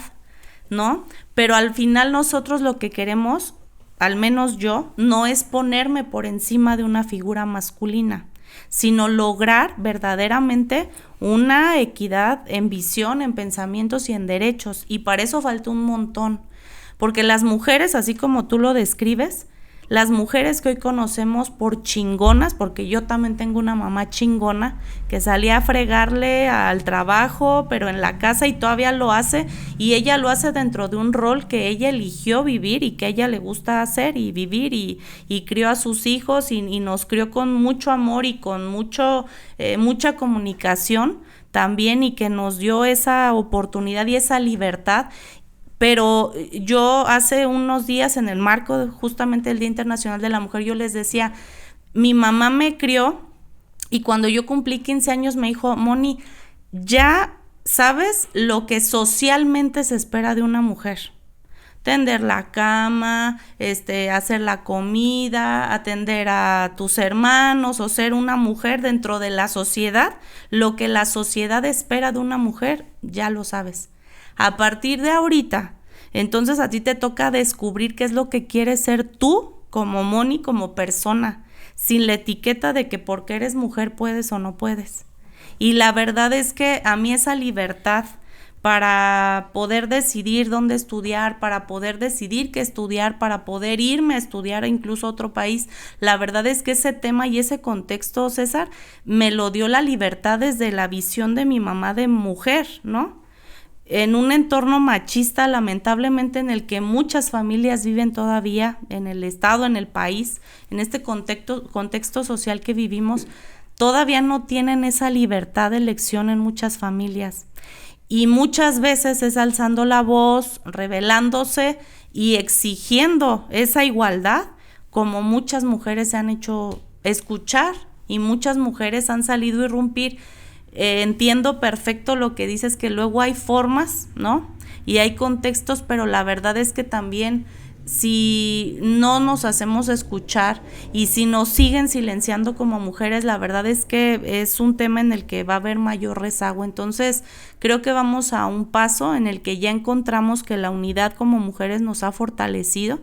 ¿no? Pero al final nosotros lo que queremos, al menos yo, no es ponerme por encima de una figura masculina, sino lograr verdaderamente una equidad en visión, en pensamientos y en derechos. Y para eso falta un montón, porque las mujeres, así como tú lo describes, las mujeres que hoy conocemos por chingonas, porque yo también tengo una mamá chingona que salía a fregarle al trabajo, pero en la casa y todavía lo hace, y ella lo hace dentro de un rol que ella eligió vivir y que a ella le gusta hacer y vivir, y crió a sus hijos y nos crió con mucho amor y con mucha comunicación también, y que nos dio esa oportunidad y esa libertad. Pero yo hace unos días, en el marco de justamente el Día Internacional de la Mujer, yo les decía, mi mamá me crió y cuando yo cumplí 15 años me dijo, Moni, ya sabes lo que socialmente se espera de una mujer. Tender la cama, hacer la comida, atender a tus hermanos, o ser una mujer dentro de la sociedad. Lo que la sociedad espera de una mujer, ya lo sabes. A partir de ahorita, entonces a ti te toca descubrir qué es lo que quieres ser tú como Moni, como persona, sin la etiqueta de que porque eres mujer puedes o no puedes. Y la verdad es que a mí esa libertad para poder decidir dónde estudiar, para poder decidir qué estudiar, para poder irme a estudiar incluso a otro país, la verdad es que ese tema y ese contexto, César, me lo dio la libertad desde la visión de mi mamá de mujer, ¿no? En un entorno machista, lamentablemente, en el que muchas familias viven todavía, en el estado, en el país, en este contexto social que vivimos, todavía no tienen esa libertad de elección en muchas familias. Y muchas veces es alzando la voz, rebelándose y exigiendo esa igualdad, como muchas mujeres se han hecho escuchar y muchas mujeres han salido a irrumpir. Entiendo perfecto lo que dices, que luego hay formas, ¿no? Y hay contextos, pero la verdad es que también si no nos hacemos escuchar y si nos siguen silenciando como mujeres, la verdad es que es un tema en el que va a haber mayor rezago. Entonces, creo que vamos a un paso en el que ya encontramos que la unidad como mujeres nos ha fortalecido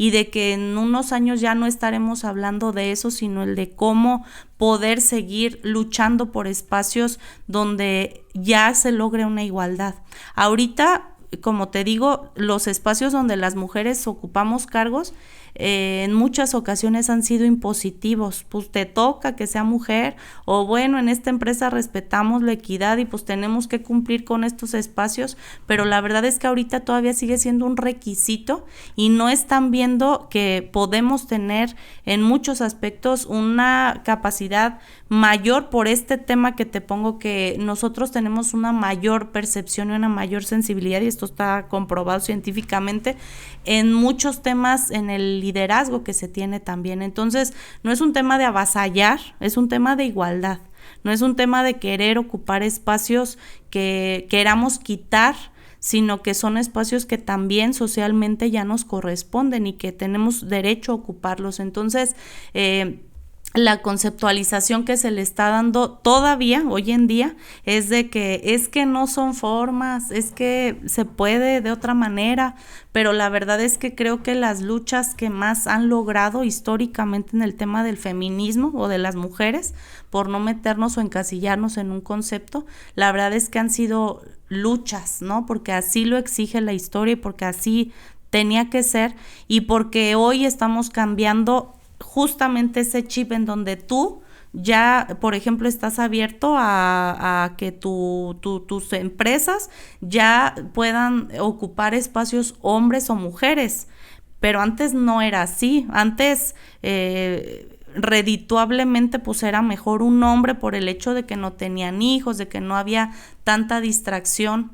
y de que en unos años ya no estaremos hablando de eso, sino el de cómo poder seguir luchando por espacios donde ya se logre una igualdad. Ahorita, como te digo, los espacios donde las mujeres ocupamos cargos en muchas ocasiones han sido impositivos, pues te toca que sea mujer, o bueno, en esta empresa respetamos la equidad y pues tenemos que cumplir con estos espacios, pero la verdad es que ahorita todavía sigue siendo un requisito y no están viendo que podemos tener en muchos aspectos una capacidad mayor por este tema que te pongo, que nosotros tenemos una mayor percepción y una mayor sensibilidad, y esto está comprobado científicamente en muchos temas, en el liderazgo que se tiene también. Entonces, no es un tema de avasallar, es un tema de igualdad, no es un tema de querer ocupar espacios que queramos quitar, sino que son espacios que también socialmente ya nos corresponden y que tenemos derecho a ocuparlos. Entonces, la conceptualización que se le está dando todavía hoy en día es de que es que no son formas, es que se puede de otra manera, pero la verdad es que creo que las luchas que más han logrado históricamente en el tema del feminismo o de las mujeres, por no meternos o encasillarnos en un concepto, la verdad es que han sido luchas, ¿no? Porque así lo exige la historia y porque así tenía que ser y porque hoy estamos cambiando justamente ese chip en donde tú ya, por ejemplo, estás abierto a que tus empresas ya puedan ocupar espacios hombres o mujeres, pero antes no era así, antes redituablemente pues era mejor un hombre por el hecho de que no tenían hijos, de que no había tanta distracción.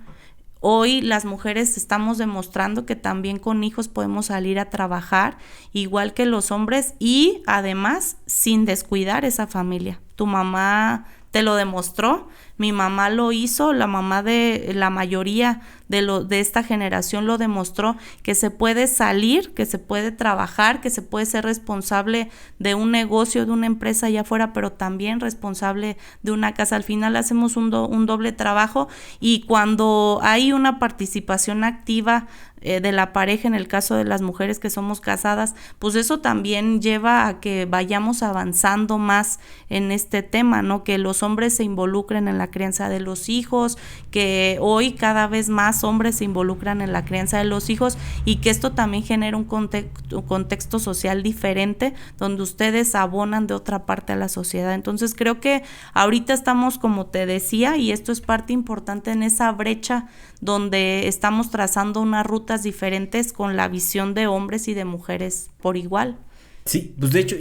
Hoy las mujeres estamos demostrando que también con hijos podemos salir a trabajar, igual que los hombres, y además sin descuidar esa familia. Tu mamá te lo demostró, mi mamá lo hizo, la mamá de la mayoría de esta generación lo demostró, que se puede salir, que se puede trabajar, que se puede ser responsable de un negocio, de una empresa allá afuera, pero también responsable de una casa. Al final hacemos un doble trabajo, y cuando hay una participación activa de la pareja, en el caso de las mujeres que somos casadas, pues eso también lleva a que vayamos avanzando más en este tema, ¿no? Que los hombres se involucren en la crianza de los hijos, que hoy cada vez más hombres se involucran en la crianza de los hijos, y que esto también genera un contexto social diferente, donde ustedes abonan de otra parte a la sociedad. Entonces creo que ahorita estamos, como te decía, y esto es parte importante en esa brecha donde estamos trazando unas rutas diferentes con la visión de hombres y de mujeres por igual. Sí, pues de hecho,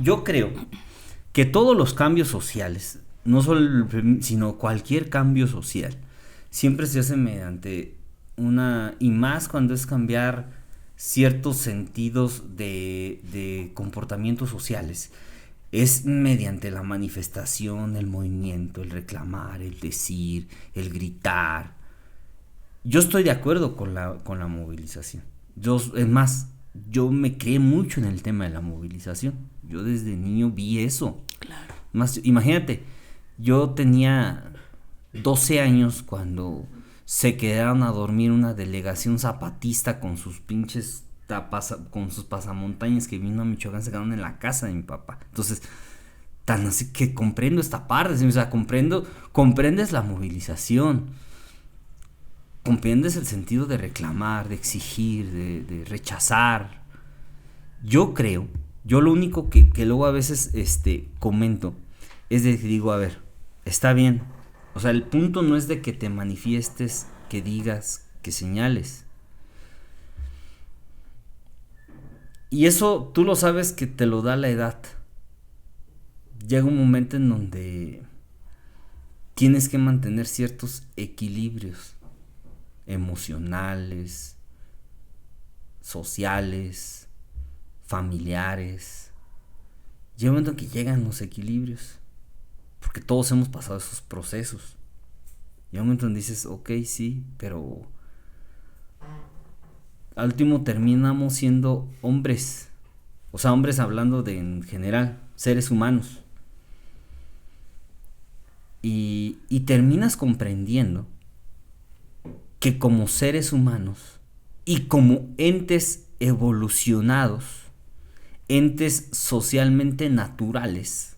yo creo que todos los cambios sociales, no solo sino cualquier cambio social, siempre se hace mediante y más cuando es cambiar ciertos sentidos de comportamientos sociales, es mediante la manifestación, el movimiento, el reclamar, el decir, el gritar. Yo estoy de acuerdo con la movilización. Es más, yo me crié mucho en el tema de la movilización. Yo desde niño vi eso. Claro. Más, imagínate, yo tenía 12 años cuando se quedaron a dormir una delegación zapatista con sus pinches con sus pasamontañas que vino a Michoacán, se quedaron en la casa de mi papá. Entonces, tan así que comprendo esta parte, o sea, comprendes la movilización, comprendes el sentido de reclamar, de exigir, de rechazar. Yo lo único que luego a veces comento es de que digo, a ver, está bien, o sea, el punto no es de que te manifiestes, que digas, que señales. Y eso tú lo sabes que te lo da la edad. Llega un momento en donde tienes que mantener ciertos equilibrios emocionales, sociales, familiares. Llega un momento en que llegan los equilibrios, porque todos hemos pasado esos procesos. Llega un momento en donde dices, ok, sí, pero al último terminamos siendo hombres, o sea, hombres hablando de en general, seres humanos, y terminas comprendiendo que como seres humanos y como entes evolucionados, entes socialmente naturales,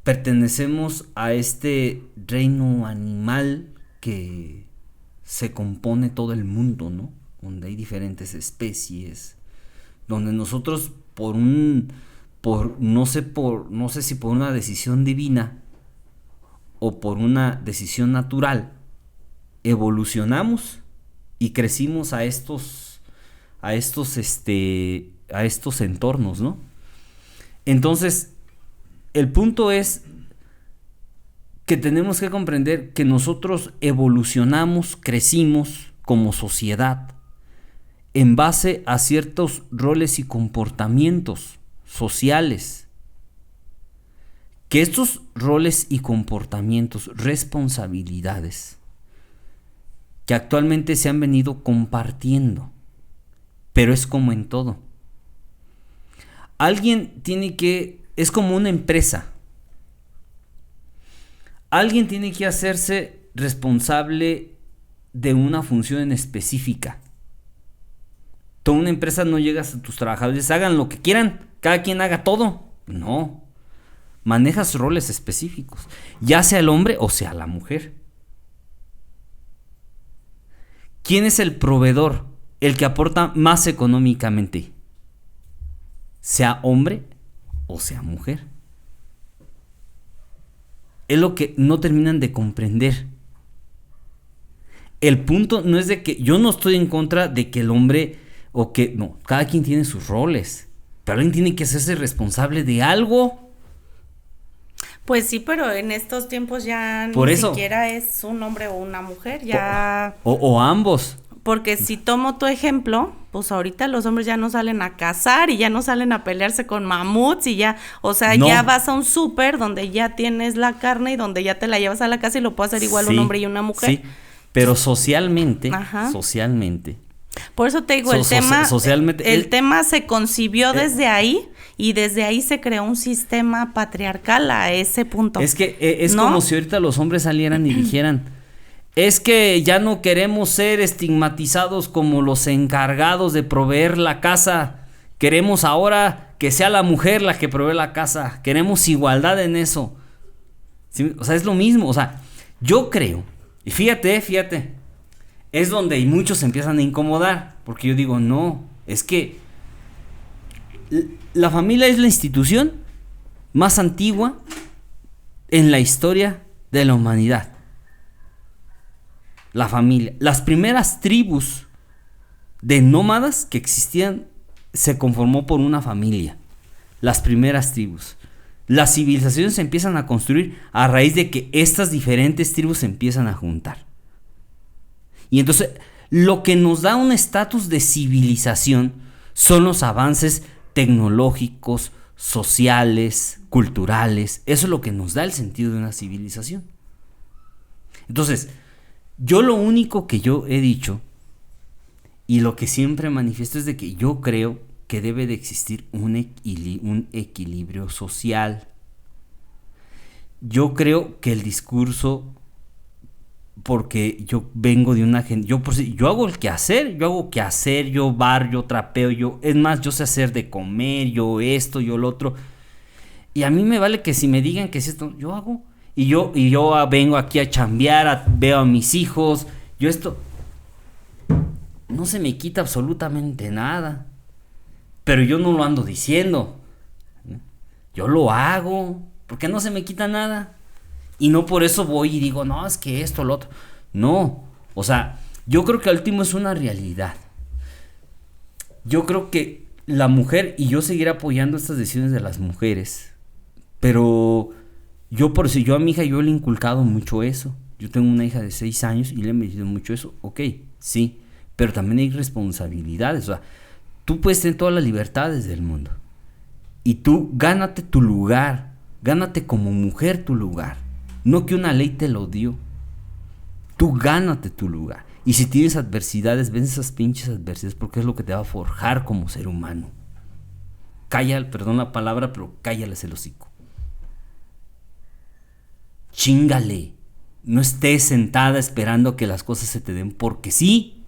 pertenecemos a este reino animal que se compone todo el mundo, ¿no? Donde hay diferentes especies, donde nosotros no sé si por una decisión divina o por una decisión natural, evolucionamos y crecimos a estos entornos, ¿no? Entonces, el punto es que tenemos que comprender que nosotros evolucionamos, crecimos como sociedad en base a ciertos roles y comportamientos sociales. Que estos roles y comportamientos, responsabilidades, que actualmente se han venido compartiendo, pero es como en todo. alguien tiene que, es como una empresa. Alguien tiene que hacerse responsable de una función en específica. Toda una empresa no llegas a tus trabajadores, hagan lo que quieran, cada quien haga todo. No. Manejas roles específicos, ya sea el hombre o sea la mujer. ¿Quién es el proveedor? El que aporta más económicamente, sea hombre o sea mujer. Es lo que no terminan de comprender. El punto no es de que yo no estoy en contra de que el hombre o que no, cada quien tiene sus roles, pero alguien tiene que hacerse responsable de algo. Pues sí, pero en estos tiempos ya Por ni eso, siquiera es un hombre o una mujer, ya. O ambos. Porque si tomo tu ejemplo, pues ahorita los hombres ya no salen a cazar y ya no salen a pelearse con mamuts y ya, o sea, No. ya vas a un súper donde ya tienes la carne y donde ya te la llevas a la casa y lo puede hacer igual Sí, un hombre y una mujer. Sí, pero socialmente, Ajá. socialmente. Por eso te digo, el socialmente, tema se concibió desde ahí y desde ahí se creó un sistema patriarcal a ese punto. Es que es ¿no? como si ahorita los hombres salieran y dijeran, es que ya no queremos ser estigmatizados como los encargados de proveer la casa, queremos ahora que sea la mujer la que provee la casa, queremos igualdad en eso. ¿Sí? O sea, es lo mismo, o sea, yo creo, y fíjate, es donde muchos se empiezan a incomodar, porque yo digo, no, es que la familia es la institución más antigua en la historia de la humanidad. La familia. Las primeras tribus de nómadas que existían se conformó por una familia. Las primeras tribus. Las civilizaciones se empiezan a construir a raíz de que estas diferentes tribus se empiezan a juntar. Y entonces lo que nos da un estatus de civilización son los avances tecnológicos, sociales, culturales. Eso es lo que nos da el sentido de una civilización. Entonces, yo lo único que yo he dicho y lo que siempre manifiesto es de que yo creo que debe de existir un equilibrio social. Yo creo que el discurso, porque yo vengo de una gente, yo hago el quehacer, yo barrio, trapeo, es más, yo sé hacer de comer, yo esto, yo lo otro, y a mí me vale que si me digan que es esto, yo hago. Y yo vengo aquí a chambear, veo a mis hijos, yo esto, no se me quita absolutamente nada, pero yo no lo ando diciendo, yo lo hago, porque no se me quita nada, y no por eso voy y digo, no, es que esto, lo otro, no, o sea, yo creo que al último es una realidad, yo creo que la mujer, y yo seguiré apoyando estas decisiones de las mujeres, pero yo a mi hija yo le he inculcado mucho eso. Yo tengo una hija de 6 años y le he metido mucho eso. Ok, sí, pero también hay responsabilidades. O sea, tú puedes tener todas las libertades del mundo y tú gánate tu lugar, gánate como mujer tu lugar. No que una ley te lo dio. Tú gánate tu lugar. Y si tienes adversidades, ven esas pinches adversidades porque es lo que te va a forjar como ser humano. Perdón la palabra, pero cállales el hocico. Chíngale, no estés sentada esperando que las cosas se te den porque sí.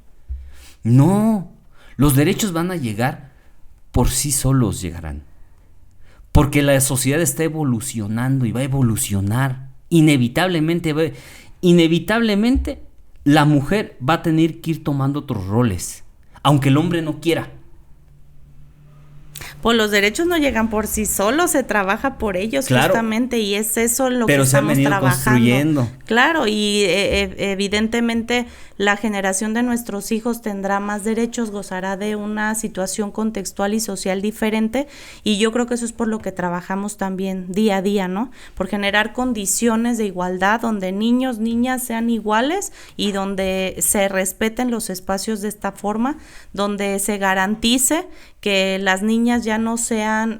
No, los derechos van a llegar, por sí solos llegarán. Porque la sociedad está evolucionando y va a evolucionar. Inevitablemente la mujer va a tener que ir tomando otros roles, aunque el hombre no quiera. Pues los derechos no llegan por sí solos, se trabaja por ellos, claro, justamente, y es eso lo que estamos trabajando. Claro, y evidentemente la generación de nuestros hijos tendrá más derechos, gozará de una situación contextual y social diferente, y yo creo que eso es por lo que trabajamos también día a día, ¿no? Por generar condiciones de igualdad donde niños, niñas sean iguales y donde se respeten los espacios de esta forma, donde se garantice que las niñas ya no sean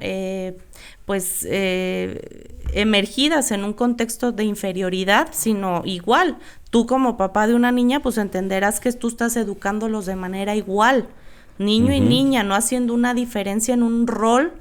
emergidas en un contexto de inferioridad, sino igual. Tú como papá de una niña, pues entenderás que tú estás educándolos de manera igual, niño y niña, no haciendo una diferencia en un rol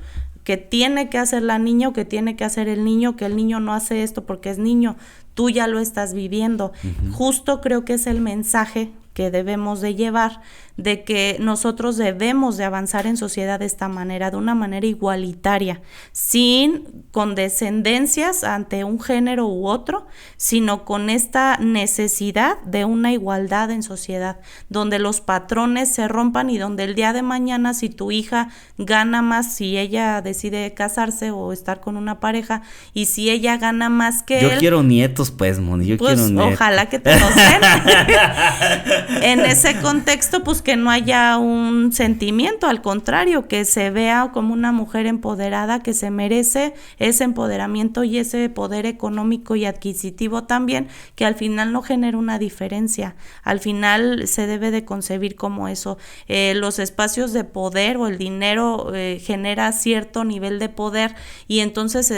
que tiene que hacer la niña o que tiene que hacer el niño, que el niño no hace esto porque es niño, tú ya lo estás viviendo. Justo creo que es el mensaje que debemos de llevar, de que nosotros debemos de avanzar en sociedad de esta manera, de una manera igualitaria, sin condescendencias ante un género u otro, sino con esta necesidad de una igualdad en sociedad, donde los patrones se rompan y donde el día de mañana, si tu hija gana más, si ella decide casarse o estar con una pareja, y si ella gana más que él... Yo quiero nietos, pues, Moni, yo quiero nietos. Ojalá que te los den. En ese contexto, pues que no haya un sentimiento, al contrario, que se vea como una mujer empoderada que se merece ese empoderamiento y ese poder económico y adquisitivo también, que al final no genera una diferencia. Al final se debe de concebir como eso. Los espacios de poder o el dinero genera cierto nivel de poder y entonces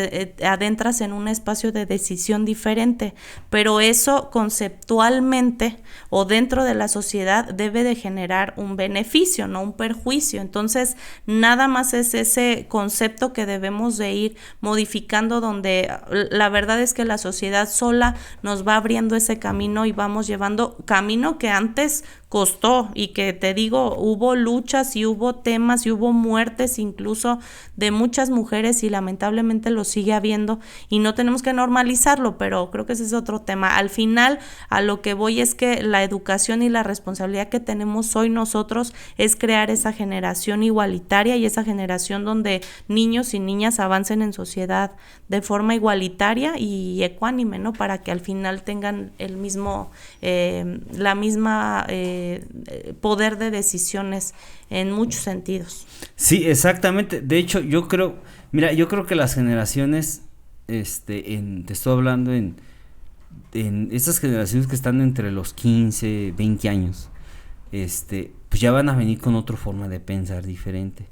adentras en un espacio de decisión diferente, pero eso conceptualmente o dentro de la sociedad debe de generar un beneficio, no un perjuicio. Entonces, nada más es ese concepto que debemos de ir modificando, donde la verdad es que la sociedad sola nos va abriendo ese camino y vamos llevando camino que antes costó y que te digo, hubo luchas y hubo temas y hubo muertes incluso de muchas mujeres y lamentablemente lo sigue habiendo y no tenemos que normalizarlo, pero creo que ese es otro tema. Al final, a lo que voy es que la educación y la responsabilidad que tenemos hoy nosotros es crear esa generación igualitaria y esa generación donde niños y niñas avancen en sociedad de forma igualitaria y ecuánime, ¿no? Para que al final tengan el mismo, la misma poder de decisiones en muchos sentidos. Sí, exactamente. De hecho, yo creo que las generaciones, te estoy hablando en estas generaciones que están entre los 15, 20 años, pues ya van a venir con otra forma de pensar diferente.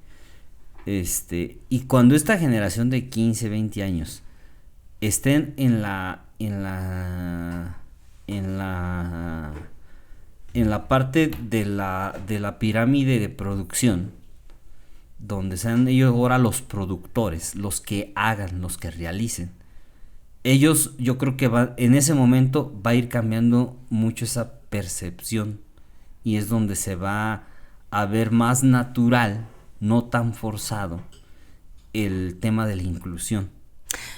Y cuando esta generación de 15, 20 años estén en la parte de la pirámide de producción, donde sean ellos ahora los productores, los que hagan, los que realicen, ellos, yo creo que en ese momento va a ir cambiando mucho esa percepción y es donde se va a ver más natural, no tan forzado, el tema de la inclusión.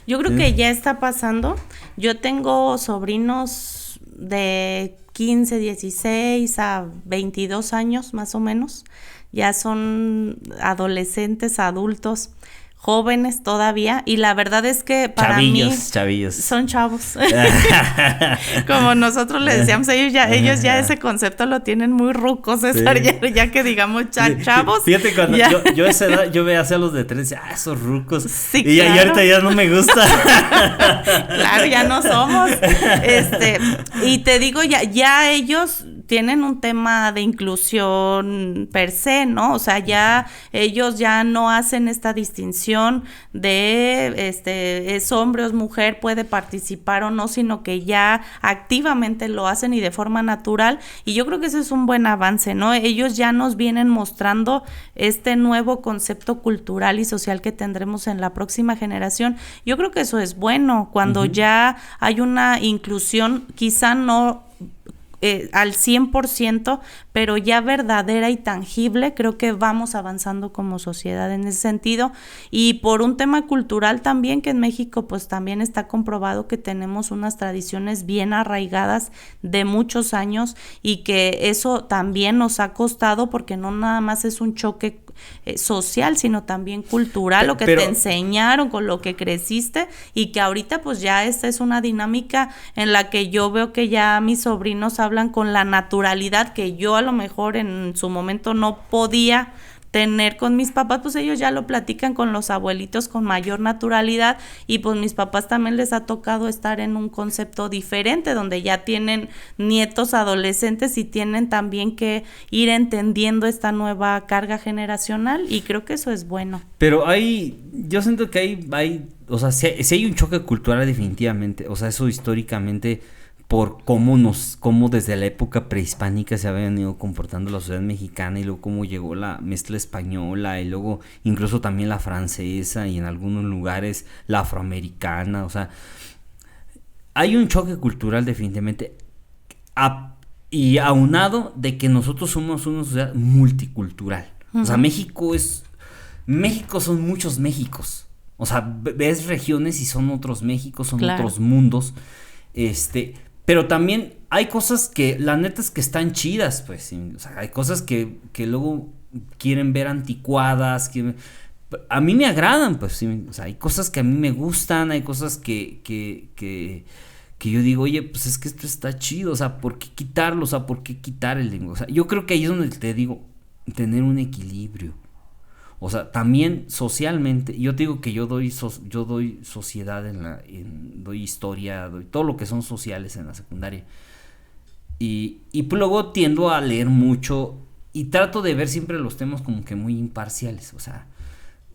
Yo creo que ya está pasando. Yo tengo sobrinos de 15, 16 a 22 años más o menos. Ya son adolescentes, adultos, jóvenes todavía, y la verdad es que para mí son chavos. Como nosotros les decíamos, ellos ya ese concepto lo tienen muy ruco, César, sí. ya que digamos chavos. Fíjate, cuando yo a esa edad, yo veía hacia los de 13, esos rucos, sí, y claro. ahorita ya no me gusta. Claro, ya no somos. Y te digo, ya ellos tienen un tema de inclusión per se, ¿no? O sea, ya ellos ya no hacen esta distinción de es hombre o es mujer, puede participar o no, sino que ya activamente lo hacen y de forma natural, y yo creo que ese es un buen avance, ¿no? Ellos ya nos vienen mostrando este nuevo concepto cultural y social que tendremos en la próxima generación. Yo creo que eso es bueno, cuando ya hay una inclusión, quizá no al 100%, pero ya verdadera y tangible. Creo que vamos avanzando como sociedad en ese sentido, y por un tema cultural también, que en México pues también está comprobado que tenemos unas tradiciones bien arraigadas de muchos años, y que eso también nos ha costado, porque no nada más es un choque social, sino también cultural, lo que te enseñaron, con lo que creciste, y que ahorita pues ya esta es una dinámica en la que yo veo que ya mis sobrinos hablan con la naturalidad que yo a lo mejor en su momento no podía tener con mis papás. Pues ellos ya lo platican con los abuelitos con mayor naturalidad, y pues mis papás también les ha tocado estar en un concepto diferente, donde ya tienen nietos adolescentes y tienen también que ir entendiendo esta nueva carga generacional, y creo que eso es bueno. Pero yo siento que hay, o sea, si hay un choque cultural definitivamente, o sea, eso históricamente por cómo desde la época prehispánica se había venido comportando la sociedad mexicana, y luego cómo llegó la mezcla española, y luego incluso también la francesa, y en algunos lugares la afroamericana. O sea, hay un choque cultural definitivamente, y aunado de que nosotros somos una sociedad multicultural. O sea, México son muchos Méxicos. O sea, ves regiones y son otros Méxicos, son otros mundos. Pero también hay cosas que la neta es que están chidas, pues. ¿Sí? O sea, hay cosas que luego quieren ver anticuadas, a mí me agradan, pues. ¿Sí? O sea, hay cosas que a mí me gustan, hay cosas que yo digo, oye, pues es que esto está chido, o sea, ¿por qué quitarlo? O sea, ¿por qué quitar el lenguaje? O sea, yo creo que ahí es donde te digo, tener un equilibrio. O sea, también socialmente, yo te digo que yo doy sociedad doy historia, doy todo lo que son sociales en la secundaria. Y luego tiendo a leer mucho y trato de ver siempre los temas como que muy imparciales. O sea,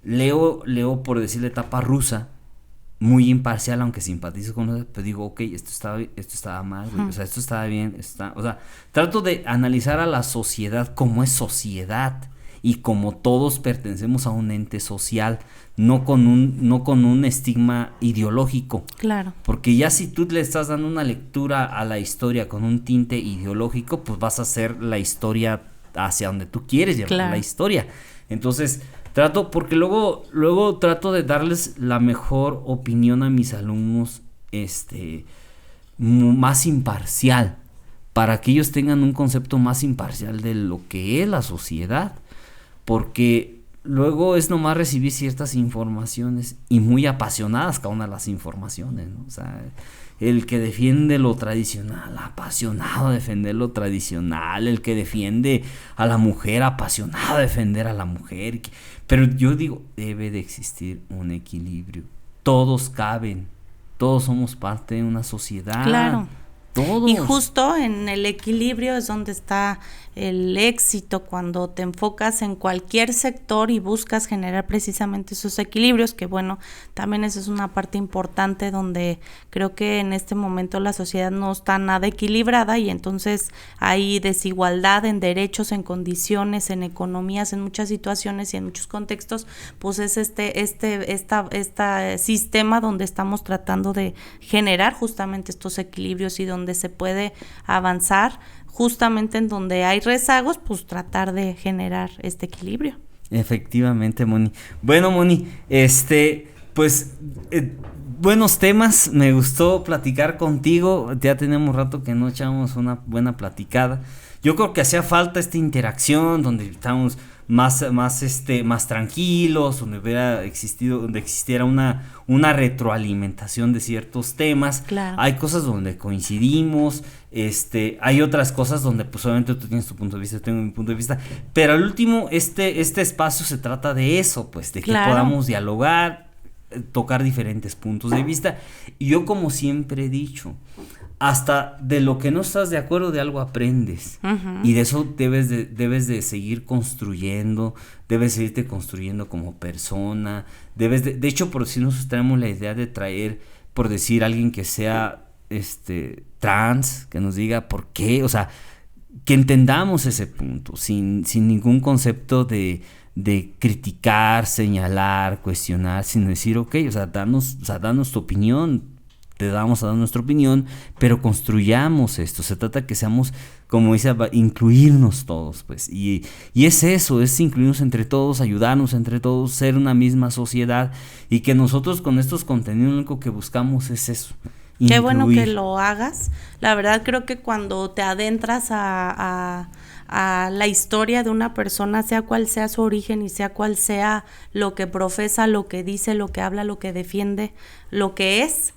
leo por decirle etapa rusa, muy imparcial, aunque simpatizo con eso, pero digo, ok, esto estaba mal, güey. O sea, esto estaba bien, o sea, trato de analizar a la sociedad como es sociedad. Y como todos pertenecemos a un ente social, no con un estigma ideológico. Claro. Porque ya si tú le estás dando una lectura a la historia con un tinte ideológico, pues vas a hacer la historia hacia donde tú quieres llevar la historia. Entonces, porque luego trato de darles la mejor opinión a mis alumnos, más imparcial, para que ellos tengan un concepto más imparcial de lo que es la sociedad. Porque luego es nomás recibir ciertas informaciones y muy apasionadas cada una de las informaciones, ¿no? O sea, el que defiende lo tradicional, apasionado a defender lo tradicional, el que defiende a la mujer, apasionado a defender a la mujer. Pero yo digo, debe de existir un equilibrio. Todos caben, todos somos parte de una sociedad. Claro. Todos. Y justo en el equilibrio es donde está el éxito, cuando te enfocas en cualquier sector y buscas generar precisamente esos equilibrios, que bueno, también esa es una parte importante donde creo que en este momento la sociedad no está nada equilibrada, y entonces hay desigualdad en derechos, en condiciones, en economías, en muchas situaciones y en muchos contextos. Pues es este sistema donde estamos tratando de generar justamente estos equilibrios, y donde se puede avanzar, justamente en donde hay rezagos, pues tratar de generar este equilibrio. Efectivamente, Moni. Bueno, Moni, buenos temas, me gustó platicar contigo, ya tenemos rato que no echamos una buena platicada. Yo creo que hacía falta esta interacción donde estamos más tranquilos, donde existiera una retroalimentación de ciertos temas. Claro. Hay cosas donde coincidimos, hay otras cosas donde pues obviamente tú tienes tu punto de vista, yo tengo mi punto de vista, pero al último este espacio se trata de eso, pues de que podamos dialogar, tocar diferentes puntos de vista. Y yo, como siempre he dicho, hasta de lo que no estás de acuerdo, de algo aprendes. Uh-huh. Y de eso debes de seguir construyendo, debes seguirte construyendo como persona, de hecho, por si nosotros tenemos la idea de traer, por decir, alguien que sea trans, que nos diga por qué, o sea, que entendamos ese punto, sin ningún concepto de criticar, señalar, cuestionar, sin decir, ok, o sea, danos tu opinión. Te vamos a dar nuestra opinión, pero construyamos esto. Se trata que seamos, como dice, incluirnos todos, pues. Y es eso, es incluirnos entre todos, ayudarnos entre todos, ser una misma sociedad. Y que nosotros con estos contenidos lo único que buscamos es eso. Incluir. Qué bueno que lo hagas. La verdad creo que cuando te adentras a la historia de una persona, sea cual sea su origen y sea cual sea lo que profesa, lo que dice, lo que habla, lo que defiende, lo que es,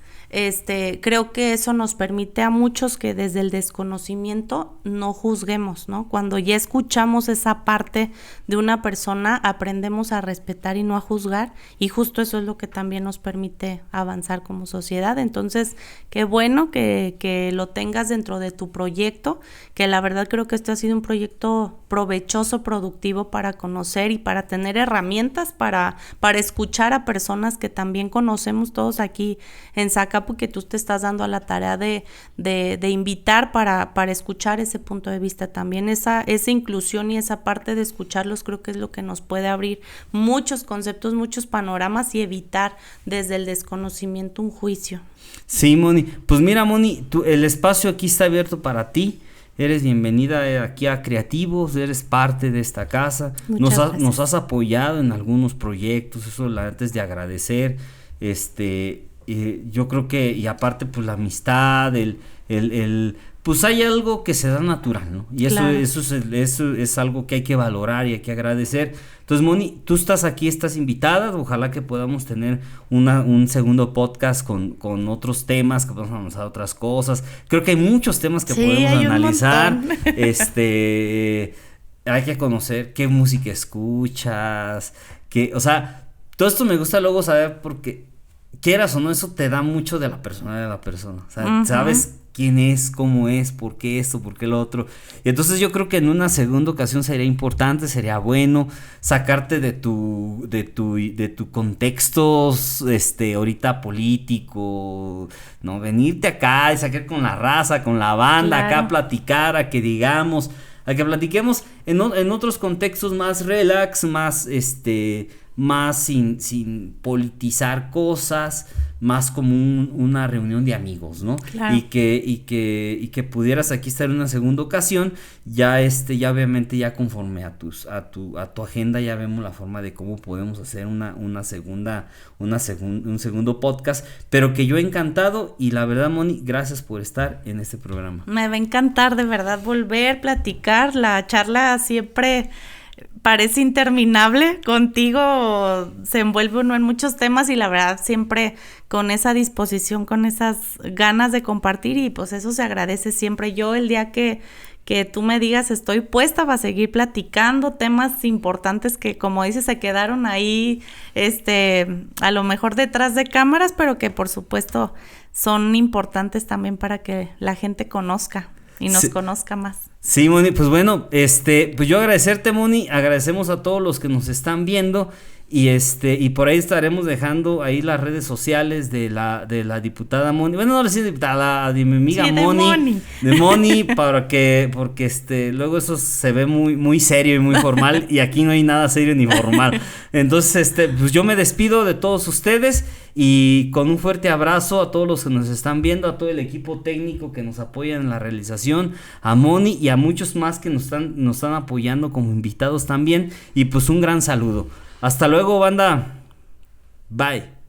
creo que eso nos permite a muchos que desde el desconocimiento no juzguemos, ¿no? Cuando ya escuchamos esa parte de una persona, aprendemos a respetar y no a juzgar, y justo eso es lo que también nos permite avanzar como sociedad. Entonces, qué bueno que lo tengas dentro de tu proyecto, que la verdad creo que este ha sido un proyecto provechoso, productivo para conocer y para tener herramientas para escuchar a personas que también conocemos todos aquí en Zacapu. Zacapu, que tú te estás dando a la tarea de invitar para escuchar ese punto de vista también. Esa inclusión y esa parte de escucharlos creo que es lo que nos puede abrir muchos conceptos, muchos panoramas y evitar desde el desconocimiento un juicio. Sí, Moni. Pues mira, Moni, el espacio aquí está abierto para ti. Eres bienvenida aquí a Creativos, eres parte de esta casa. Nos has apoyado en algunos proyectos, eso la verdad es de agradecer. Yo creo que, y aparte pues la amistad, pues hay algo que se da natural, ¿no? Y claro. eso es algo que hay que valorar y hay que agradecer. Entonces, Moni, tú estás aquí, estás invitada, ojalá que podamos tener un segundo podcast con otros temas, que podamos avanzar otras cosas. Creo que hay muchos temas que podemos analizar. Hay que conocer qué música escuchas, o sea, todo esto me gusta luego saber porque, quieras o no, eso te da mucho de la personalidad de la persona. O sea, sabes quién es, cómo es, por qué esto, por qué lo otro. Y entonces yo creo que en una segunda ocasión sería importante, sería bueno sacarte de tu contexto ahorita político, ¿no? Venirte acá y sacar con la raza, con la banda, claro. Acá a platicar, a que digamos, a que platiquemos en otros contextos más relax, más sin politizar cosas, más como una reunión de amigos, ¿no? Claro. Y que pudieras aquí estar en una segunda ocasión, ya obviamente ya conforme a tu agenda ya vemos la forma de cómo podemos hacer un segundo podcast, pero que yo he encantado y la verdad, Moni, gracias por estar en este programa. Me va a encantar de verdad volver, platicar, la charla siempre parece interminable, contigo se envuelve uno en muchos temas y la verdad siempre con esa disposición, con esas ganas de compartir y pues eso se agradece siempre. Yo el día que tú me digas estoy puesta para seguir platicando temas importantes que como dices se quedaron ahí a lo mejor detrás de cámaras, pero que por supuesto son importantes también para que la gente conozca y nos conozca más. Sí, Moni, pues bueno, pues yo agradecerte, Moni, agradecemos a todos los que nos están viendo y por ahí estaremos dejando ahí las redes sociales de la diputada Moni, bueno, no le decía diputada, de mi amiga sí, de Moni, porque luego eso se ve muy, muy serio y muy formal y aquí no hay nada serio ni formal. Entonces, pues yo me despido de todos ustedes y con un fuerte abrazo a todos los que nos están viendo, a todo el equipo técnico que nos apoya en la realización, a Moni y a muchos más que nos están apoyando como invitados también y pues un gran saludo. Hasta luego, banda. Bye.